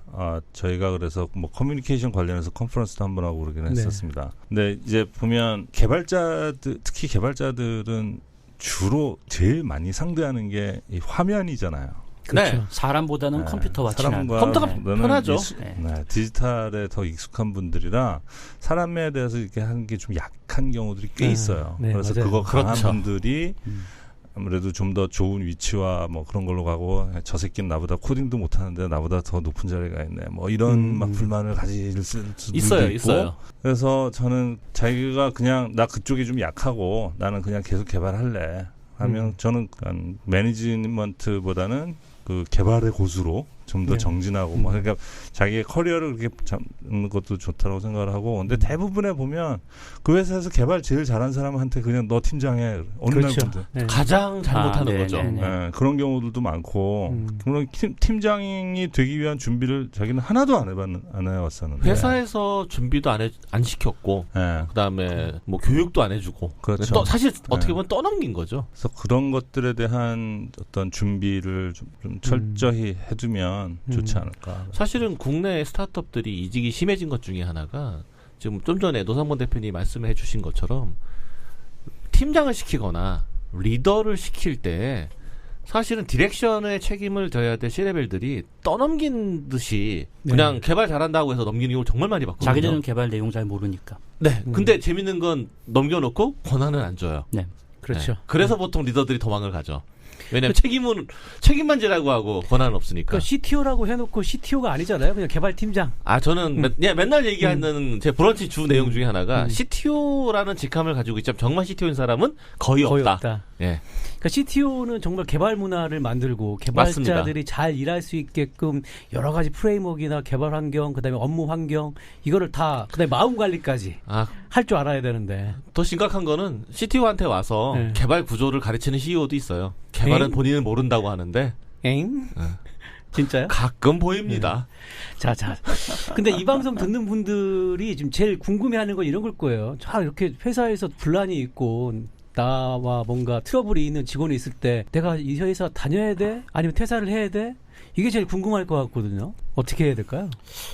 E: 저희가 그래서 뭐 커뮤니케이션 관련해서 컨퍼런스도 한번 하고 그러긴 했었습니다. 근데 이제 보면 특히 개발자들은 주로 제일 많이 상대하는 게 이 화면이잖아요.
F: 그렇죠. 사람보다는 컴퓨터와 친한.
D: 컴퓨터가 편하죠.
E: 디지털에 더 익숙한 분들이라 사람에 대해서 이렇게 하는 게 좀 약한 경우들이 꽤 있어요. 그래서
C: 맞아요.
E: 그거 강한 분들이 아무래도 좀 더 좋은 위치와 뭐 그런 걸로 가고, 저 새끼는 나보다 코딩도 못하는데 나보다 더 높은 자리가 있네. 뭐 이런 막 불만을 가질 수도 있고. 그래서 저는 자기가 그냥 나 그쪽이 좀 약하고 나는 그냥 계속 개발할래 하면 저는 매니지먼트보다는 그 개발의 고수로 좀 더 정진하고 뭐 그러니까 자기의 커리어를 그렇게 잡는 것도 좋다고 생각을 하고, 근데 대부분에 보면 그 회사에서 개발 제일 잘한 사람한테 그냥 너 팀장해 어느 날부터
D: 가장 잘못하는 거죠.
E: 그런 경우들도 많고, 그런 팀장이 되기 위한 준비를 자기는 하나도 안 해왔었는데
D: 회사에서 준비도 안 시켰고, 그다음에 뭐 교육도 안 해주고,
E: 그렇죠.
D: 사실 어떻게 보면 떠넘긴 거죠.
E: 그래서 그런 것들에 대한 어떤 준비를 좀 철저히 해두면 해주면 좋지 않을까.
D: 사실은 국내 스타트업들이 이직이 심해진 것 중에 하나가 지금 좀 전에 노상범 대표님이 말씀해 주신 것처럼 팀장을 시키거나 리더를 시킬 때 사실은 디렉션의 책임을 져야 될 C레벨들이 떠넘긴 듯이 그냥 개발 잘한다고 해서 넘기는 경우를 정말 많이 봤거든요.
F: 자기들은 개발 내용 잘 모르니까.
D: 네. 근데 재밌는 건 넘겨놓고 권한은 안 줘요.
F: 네.
C: 그렇죠.
D: 네. 그래서 보통 리더들이 도망을 가죠. 왜냐면 책임만 지라고 하고 권한은 없으니까.
C: 그러니까 CTO라고 해놓고 CTO가 아니잖아요. 그냥 개발팀장.
D: 저는 맨날 얘기하는 제 브런치 주 내용 중에 하나가 CTO라는 직함을 가지고 있지만 정말 CTO인 사람은 거의 없다. 예.
C: 그러니까 CTO는 정말 개발 문화를 만들고 개발자들이
D: 맞습니다.
C: 잘 일할 수 있게끔 여러 가지 프레임워크나 개발 환경, 그다음에 업무 환경 이거를 다 그다음에 마음 관리까지 할 줄 알아야 되는데.
D: 더 심각한 거는 CTO한테 와서 개발 구조를 가르치는 CEO도 있어요. 개발은 본인은 모른다고 하는데.
C: 진짜요?
D: 가끔 보입니다.
C: 자. 근데 이 방송 듣는 분들이 지금 제일 궁금해하는 건 이런 걸 거예요. 자, 이렇게 회사에서 분란이 있고 나와 뭔가 트러블이 있는 직원이 있을 때 내가 이 회사 다녀야 돼? 아니면 퇴사를 해야 돼? 이게 제일 궁금할 것 같거든요. 어떻게 해야 될까요?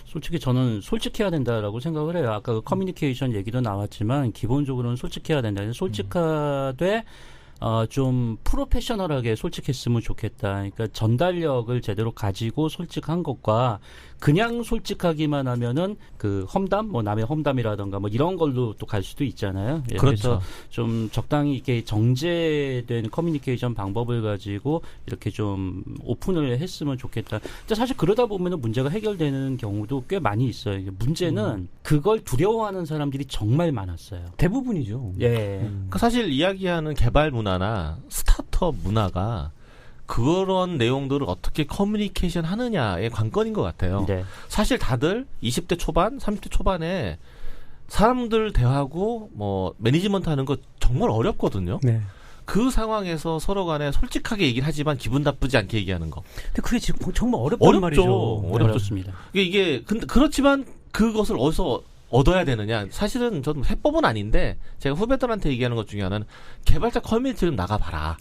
F: 솔직히 저는 솔직해야 된다라고 생각을 해요. 아까 그 커뮤니케이션 얘기도 나왔지만 기본적으로는 솔직해야 된다. 솔직하되 좀 프로페셔널하게 솔직했으면 좋겠다. 그러니까 전달력을 제대로 가지고 솔직한 것과 그냥 솔직하기만 하면은 그 험담, 뭐 남의 험담이라던가 뭐 이런 걸로 또 갈 수도 있잖아요. 예,
D: 그렇죠.
F: 그래서 좀 적당히 이렇게 정제된 커뮤니케이션 방법을 가지고 이렇게 좀 오픈을 했으면 좋겠다. 근데 사실 그러다 보면은 문제가 해결되는 경우도 꽤 많이 있어요. 문제는 그걸 두려워하는 사람들이 정말 많았어요.
C: 대부분이죠.
F: 예.
D: 사실 이야기하는 개발 문화나 스타트업 문화가 그런 내용들을 어떻게 커뮤니케이션 하느냐의 관건인 것 같아요.
F: 네.
D: 사실 다들 20대 초반, 30대 초반에 사람들 대하고 뭐 매니지먼트 하는 거 정말 어렵거든요.
C: 네.
D: 그 상황에서 서로 간에 솔직하게 얘기를 하지만 기분 나쁘지 않게 얘기하는 거.
C: 근데 그게 지금 정말 어렵단 말이죠.
F: 어렵습니다.
D: 이게 근데 그렇지만 그것을 어디서 얻어야 되느냐. 사실은 저는 해법은 아닌데 제가 후배들한테 얘기하는 것 중에 하나는 개발자 커뮤니티 좀 나가봐라.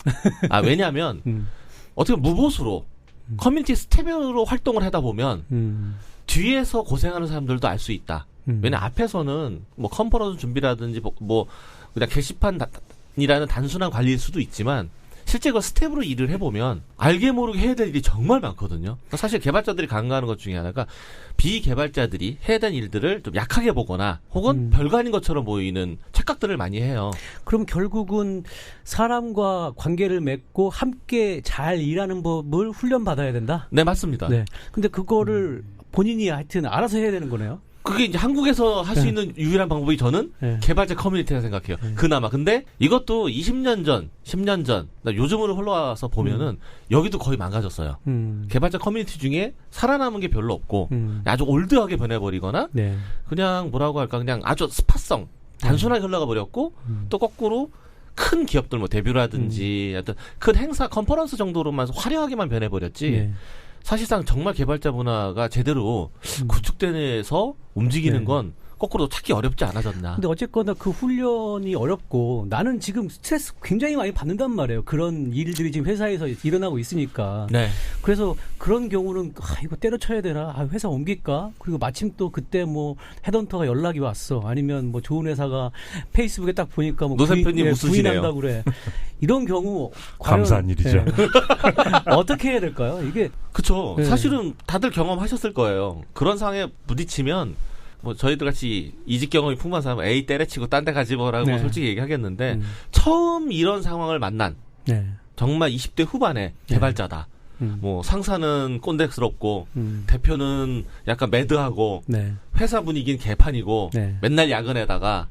D: 왜냐하면 어떻게 무보수로 커뮤니티 스텝으로 활동을 하다 보면 뒤에서 고생하는 사람들도 알 수 있다. 왜냐면 앞에서는 뭐 컨퍼런스 준비라든지 뭐 그냥 게시판이라는 단순한 관리일 수도 있지만 실제 그 스텝으로 일을 해보면 알게 모르게 해야 될 일이 정말 많거든요. 사실 개발자들이 간과하는 것 중에 하나가 비개발자들이 해야 되는 일들을 좀 약하게 보거나 혹은 별거 아닌 것처럼 보이는 착각들을 많이 해요.
C: 그럼 결국은 사람과 관계를 맺고 함께 잘 일하는 법을 훈련받아야 된다?
D: 네, 맞습니다.
C: 네. 근데 그거를 본인이 하여튼 알아서 해야 되는 거네요?
D: 그게 이제 한국에서 할 수 있는 유일한 방법이 저는 개발자 커뮤니티라 생각해요. 그나마. 근데 이것도 20년 전, 10년 전, 요즘으로 흘러와서 보면은 여기도 거의 망가졌어요. 개발자 커뮤니티 중에 살아남은 게 별로 없고 아주 올드하게 변해버리거나 그냥 뭐라고 할까 그냥 아주 스파성, 단순하게 흘러가 버렸고 또 거꾸로 큰 기업들 뭐 데뷔라든지 하여튼 큰 행사, 컨퍼런스 정도로만 화려하게만 변해버렸지 사실상 정말 개발자 문화가 제대로 구축돼서 움직이는 건 거꾸로 찾기 어렵지 않아졌나.
C: 근데 어쨌거나 그 훈련이 어렵고 나는 지금 스트레스 굉장히 많이 받는단 말이에요. 그런 일들이 지금 회사에서 일어나고 있으니까.
D: 네.
C: 그래서 그런 경우는 이거 때려쳐야 되나? 회사 옮길까? 그리고 마침 또 그때 뭐 헤드헌터가 연락이 왔어. 아니면 뭐 좋은 회사가 페이스북에 딱 보니까 뭐
D: 노세표님 웃으시네요.
C: 부인한다고 그래. 이런 경우
E: 감사한 일이죠.
C: 어떻게 해야 될까요? 이게
D: 그렇죠. 사실은 다들 경험하셨을 거예요. 그런 상황에 부딪히면 뭐 저희들 같이 이직 경험이 풍부한 사람은 에이 때려치고 딴 데 가지 뭐라고 솔직히 얘기하겠는데 처음 이런 상황을 만난 정말 20대 후반의 개발자다. 뭐 상사는 꼰대스럽고 대표는 약간 매드하고 회사 분위기는 개판이고 맨날 야근에다가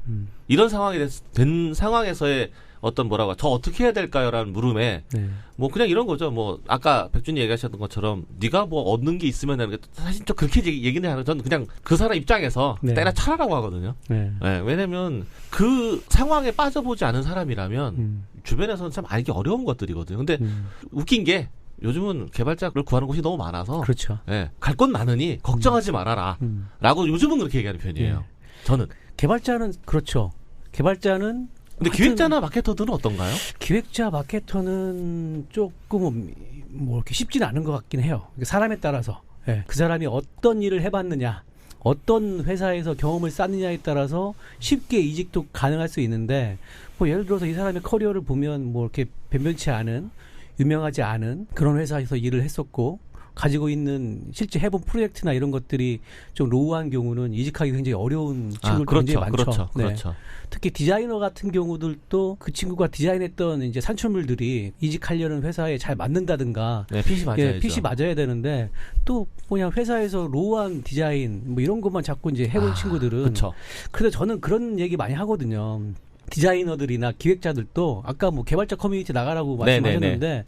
D: 이런 상황이 된 상황에서의 어떤 뭐라고 저 어떻게 해야 될까요라는 물음에 뭐 그냥 이런 거죠. 뭐 아까 백준이 얘기하셨던 것처럼 네가 뭐 얻는 게 있으면 하는 게 사실 좀 그렇게 얘기는 하는 저는 그냥 그 사람 입장에서 때려쳐라라고 하거든요. 왜냐면 그 상황에 빠져보지 않은 사람이라면 주변에서는 참 알기 어려운 것들이거든요. 근데 웃긴 게 요즘은 개발자를 구하는 곳이 너무 많아서
C: 그렇죠.
D: 갈 건 많으니 걱정하지 말아라 라고 요즘은 그렇게 얘기하는 편이에요. 저는
C: 개발자는 그렇죠. 개발자는
D: 근데 기획자나 마케터들은 어떤가요?
C: 기획자 마케터는 조금 뭐 이렇게 쉽지는 않은 것 같긴 해요. 사람에 따라서 그 사람이 어떤 일을 해봤느냐, 어떤 회사에서 경험을 쌓느냐에 따라서 쉽게 이직도 가능할 수 있는데, 뭐 예를 들어서 이 사람의 커리어를 보면 뭐 이렇게 변변치 않은, 유명하지 않은 그런 회사에서 일을 했었고, 가지고 있는 실제 해본 프로젝트나 이런 것들이 좀 로우한 경우는 이직하기 굉장히 어려운 친구들 굉장히 많죠.
D: 그렇죠.
C: 특히 디자이너 같은 경우들도 그 친구가 디자인했던 이제 산출물들이 이직하려는 회사에 잘 맞는다든가,
D: 핏이 맞아야죠.
C: 핏이 맞아야 되는데 또 그냥 회사에서 로우한 디자인 뭐 이런 것만 자꾸 이제 해본 친구들은.
D: 그렇죠.
C: 그래서 저는 그런 얘기 많이 하거든요. 디자이너들이나 기획자들도 아까 뭐 개발자 커뮤니티 나가라고 말씀하셨는데.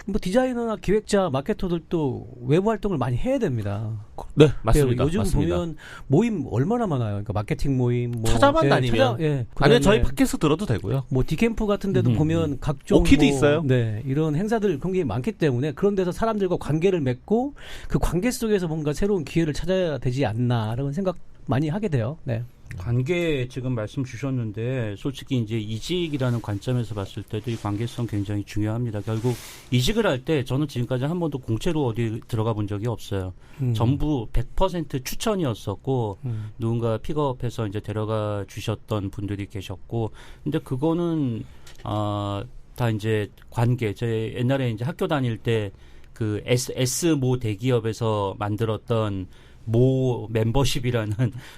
C: 뭐 디자이너나 기획자, 마케터들도 외부 활동을 많이 해야 됩니다.
D: 네, 맞습니다.
C: 요즘
D: 맞습니다.
C: 보면 모임 얼마나 많아요. 그러니까 마케팅 모임, 뭐
D: 찾아만 다니면 아니면 저희 팟캐스트 들어도 되고요.
C: 뭐 디캠프 같은 데도 보면 각종
D: 오키도 있어요.
C: 네, 이런 행사들 굉장히 많기 때문에 그런 데서 사람들과 관계를 맺고 그 관계 속에서 뭔가 새로운 기회를 찾아야 되지 않나라는 생각 많이 하게 돼요. 네.
F: 관계 지금 말씀 주셨는데 솔직히 이제 이직이라는 관점에서 봤을 때도 이 관계성 굉장히 중요합니다. 결국 이직을 할 때 저는 지금까지 한 번도 공채로 어디 들어가 본 적이 없어요. 전부 100% 추천이었었고 누군가 픽업해서 이제 데려가 주셨던 분들이 계셨고, 근데 그거는 다 이제 관계. 제 옛날에 이제 학교 다닐 때 그 S 모 대기업에서 만들었던 모 멤버십이라는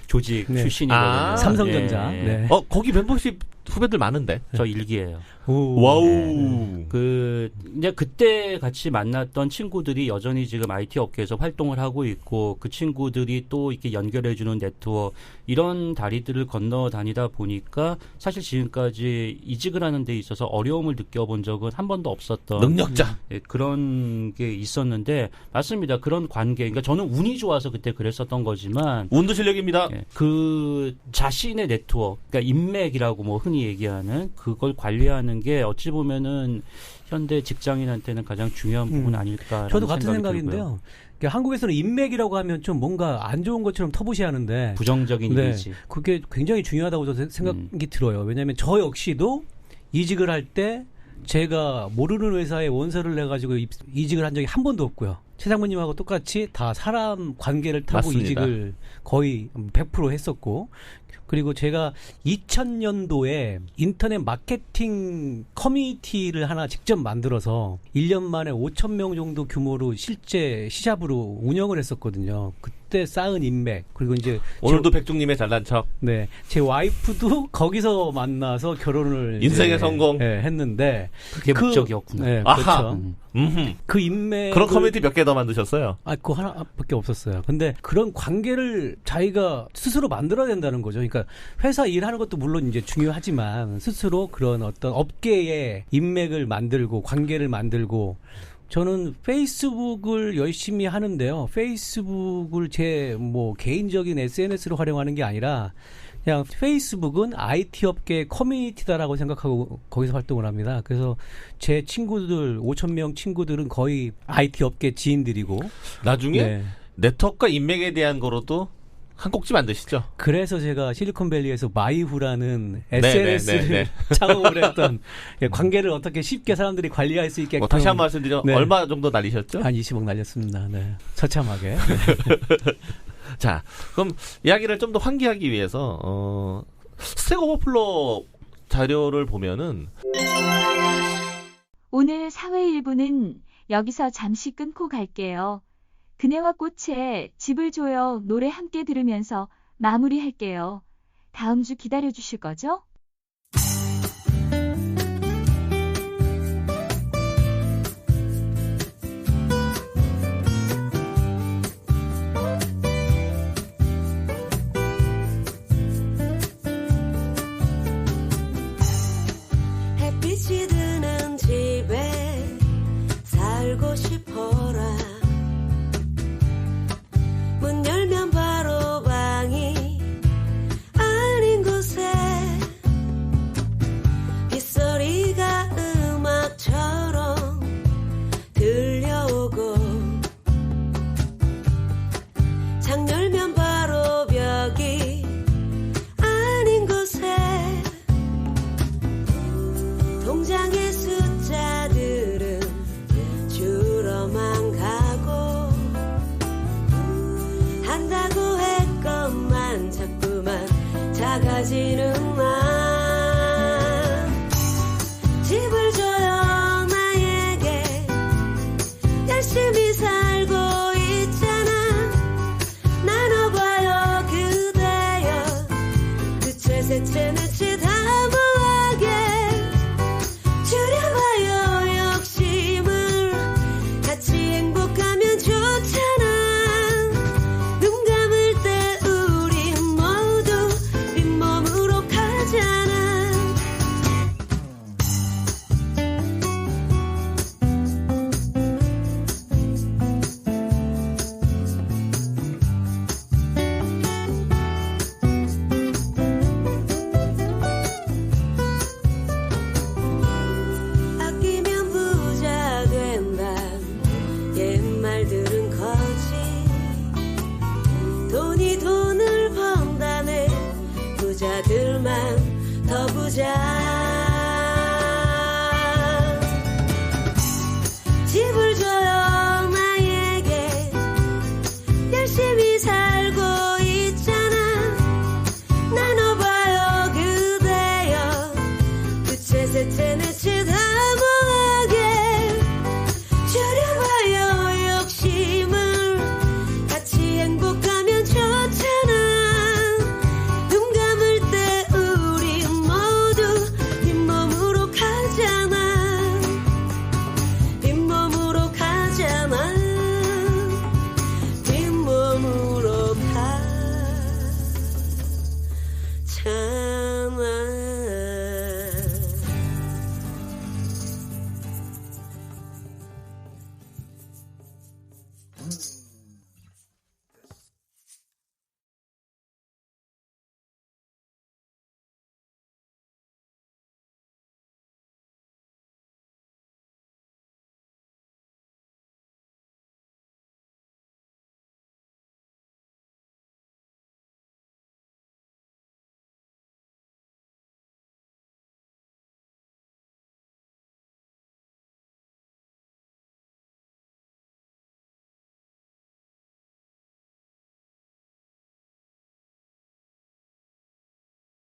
F: 조직 출신이거든요.
C: 삼성전자. 네.
D: 거기 멤버십 후배들 많은데.
F: 저 1기예요.
D: 와우.
F: 이제 그때 같이 만났던 친구들이 여전히 지금 IT 업계에서 활동을 하고 있고, 그 친구들이 또 이렇게 연결해주는 네트워크, 이런 다리들을 건너 다니다 보니까 사실 지금까지 이직을 하는 데 있어서 어려움을 느껴본 적은 한 번도 없었던.
D: 능력자.
F: 그런 게 있었는데, 맞습니다. 그런 관계. 그러니까 저는 운이 좋아서 그때 그랬었던 거지만.
D: 운도 실력입니다.
F: 그 자신의 네트워크, 그러니까 인맥이라고 뭐 흔히 얘기하는 그걸 관리하는 게 어찌 보면은 현대 직장인한테는 가장 중요한 부분 아닐까.
C: 저도 같은 생각인데요. 그러니까 한국에서는 인맥이라고 하면 좀 뭔가 안 좋은 것처럼 터부시하는데
F: 부정적인 이미지.
C: 그게 굉장히 중요하다고 생각이 들어요. 왜냐하면 저 역시도 이직을 할 때 제가 모르는 회사에 원서를 내가지고 이직을 한 적이 한 번도 없고요. 최 장모님하고 똑같이 다 사람 관계를 타고
D: 맞습니다.
C: 이직을 거의 100% 했었고, 그리고 제가 2000년도에 인터넷 마케팅 커뮤니티를 하나 직접 만들어서 1년 만에 5,000명 정도 규모로 실제 시잡으로 운영을 했었거든요. 그때 쌓은 인맥, 그리고 이제
D: 오늘도 백중님의 잘난 척.
C: 네, 제 와이프도 거기서 만나서 결혼을
D: 인생의 성공
C: 했는데
F: 그게 목적이었구나.
C: 네,
D: 아하.
C: 그렇죠. 그 인맥
D: 그런 커뮤니티 몇 개 더 만드셨어요?
C: 그거 하나밖에 없었어요. 근데 그런 관계를 자기가 스스로 만들어야 된다는 거죠. 그러니까 회사 일하는 것도 물론 이제 중요하지만 스스로 그런 어떤 업계의 인맥을 만들고 관계를 만들고. 저는 페이스북을 열심히 하는데요. 페이스북을 제 뭐 개인적인 SNS로 활용하는 게 아니라 그냥 페이스북은 IT 업계의 커뮤니티다라고 생각하고 거기서 활동을 합니다. 그래서 제 친구들 5,000명 친구들은 거의 IT 업계 지인들이고,
D: 나중에 네트워크와 인맥에 대한 거로도 한 꼭지 만드시죠.
C: 그래서 제가 실리콘밸리에서 마이후라는 SNS를 창업을 했던, 관계를 어떻게 쉽게 사람들이 관리할 수 있게끔.
D: 다시 한 번 말씀드리죠. 얼마 정도 날리셨죠?
C: 한 20억 날렸습니다. 네. 처참하게.
D: 자, 그럼 이야기를 좀 더 환기하기 위해서 스택 오버플로 자료를 보면은
B: 오늘 사회 1부는 여기서 잠시 끊고 갈게요. 그네와 꽃의 집을 줘요 노래 함께 들으면서 마무리할게요. 다음 주 기다려주실 거죠?
G: 햇빛이 드는 집에 살고 싶어라. 문 열면 바로 방이 아닌 곳에 한다고 했건만 자꾸만 작아지는 마음. 집을 줘요 나에게 열심히 살고 있잖아. 나눠봐요 그대여 두채 세채 네채 다 모아게 줄여봐요 욕심을 같이 행복하면 좋잖아. 눈 감을 때 우리 모두 빈몸으로 가잖아. 아끼면 부자 된다 옛말들은 거지. 돈이 돈을 번다네 부자들만 더 부자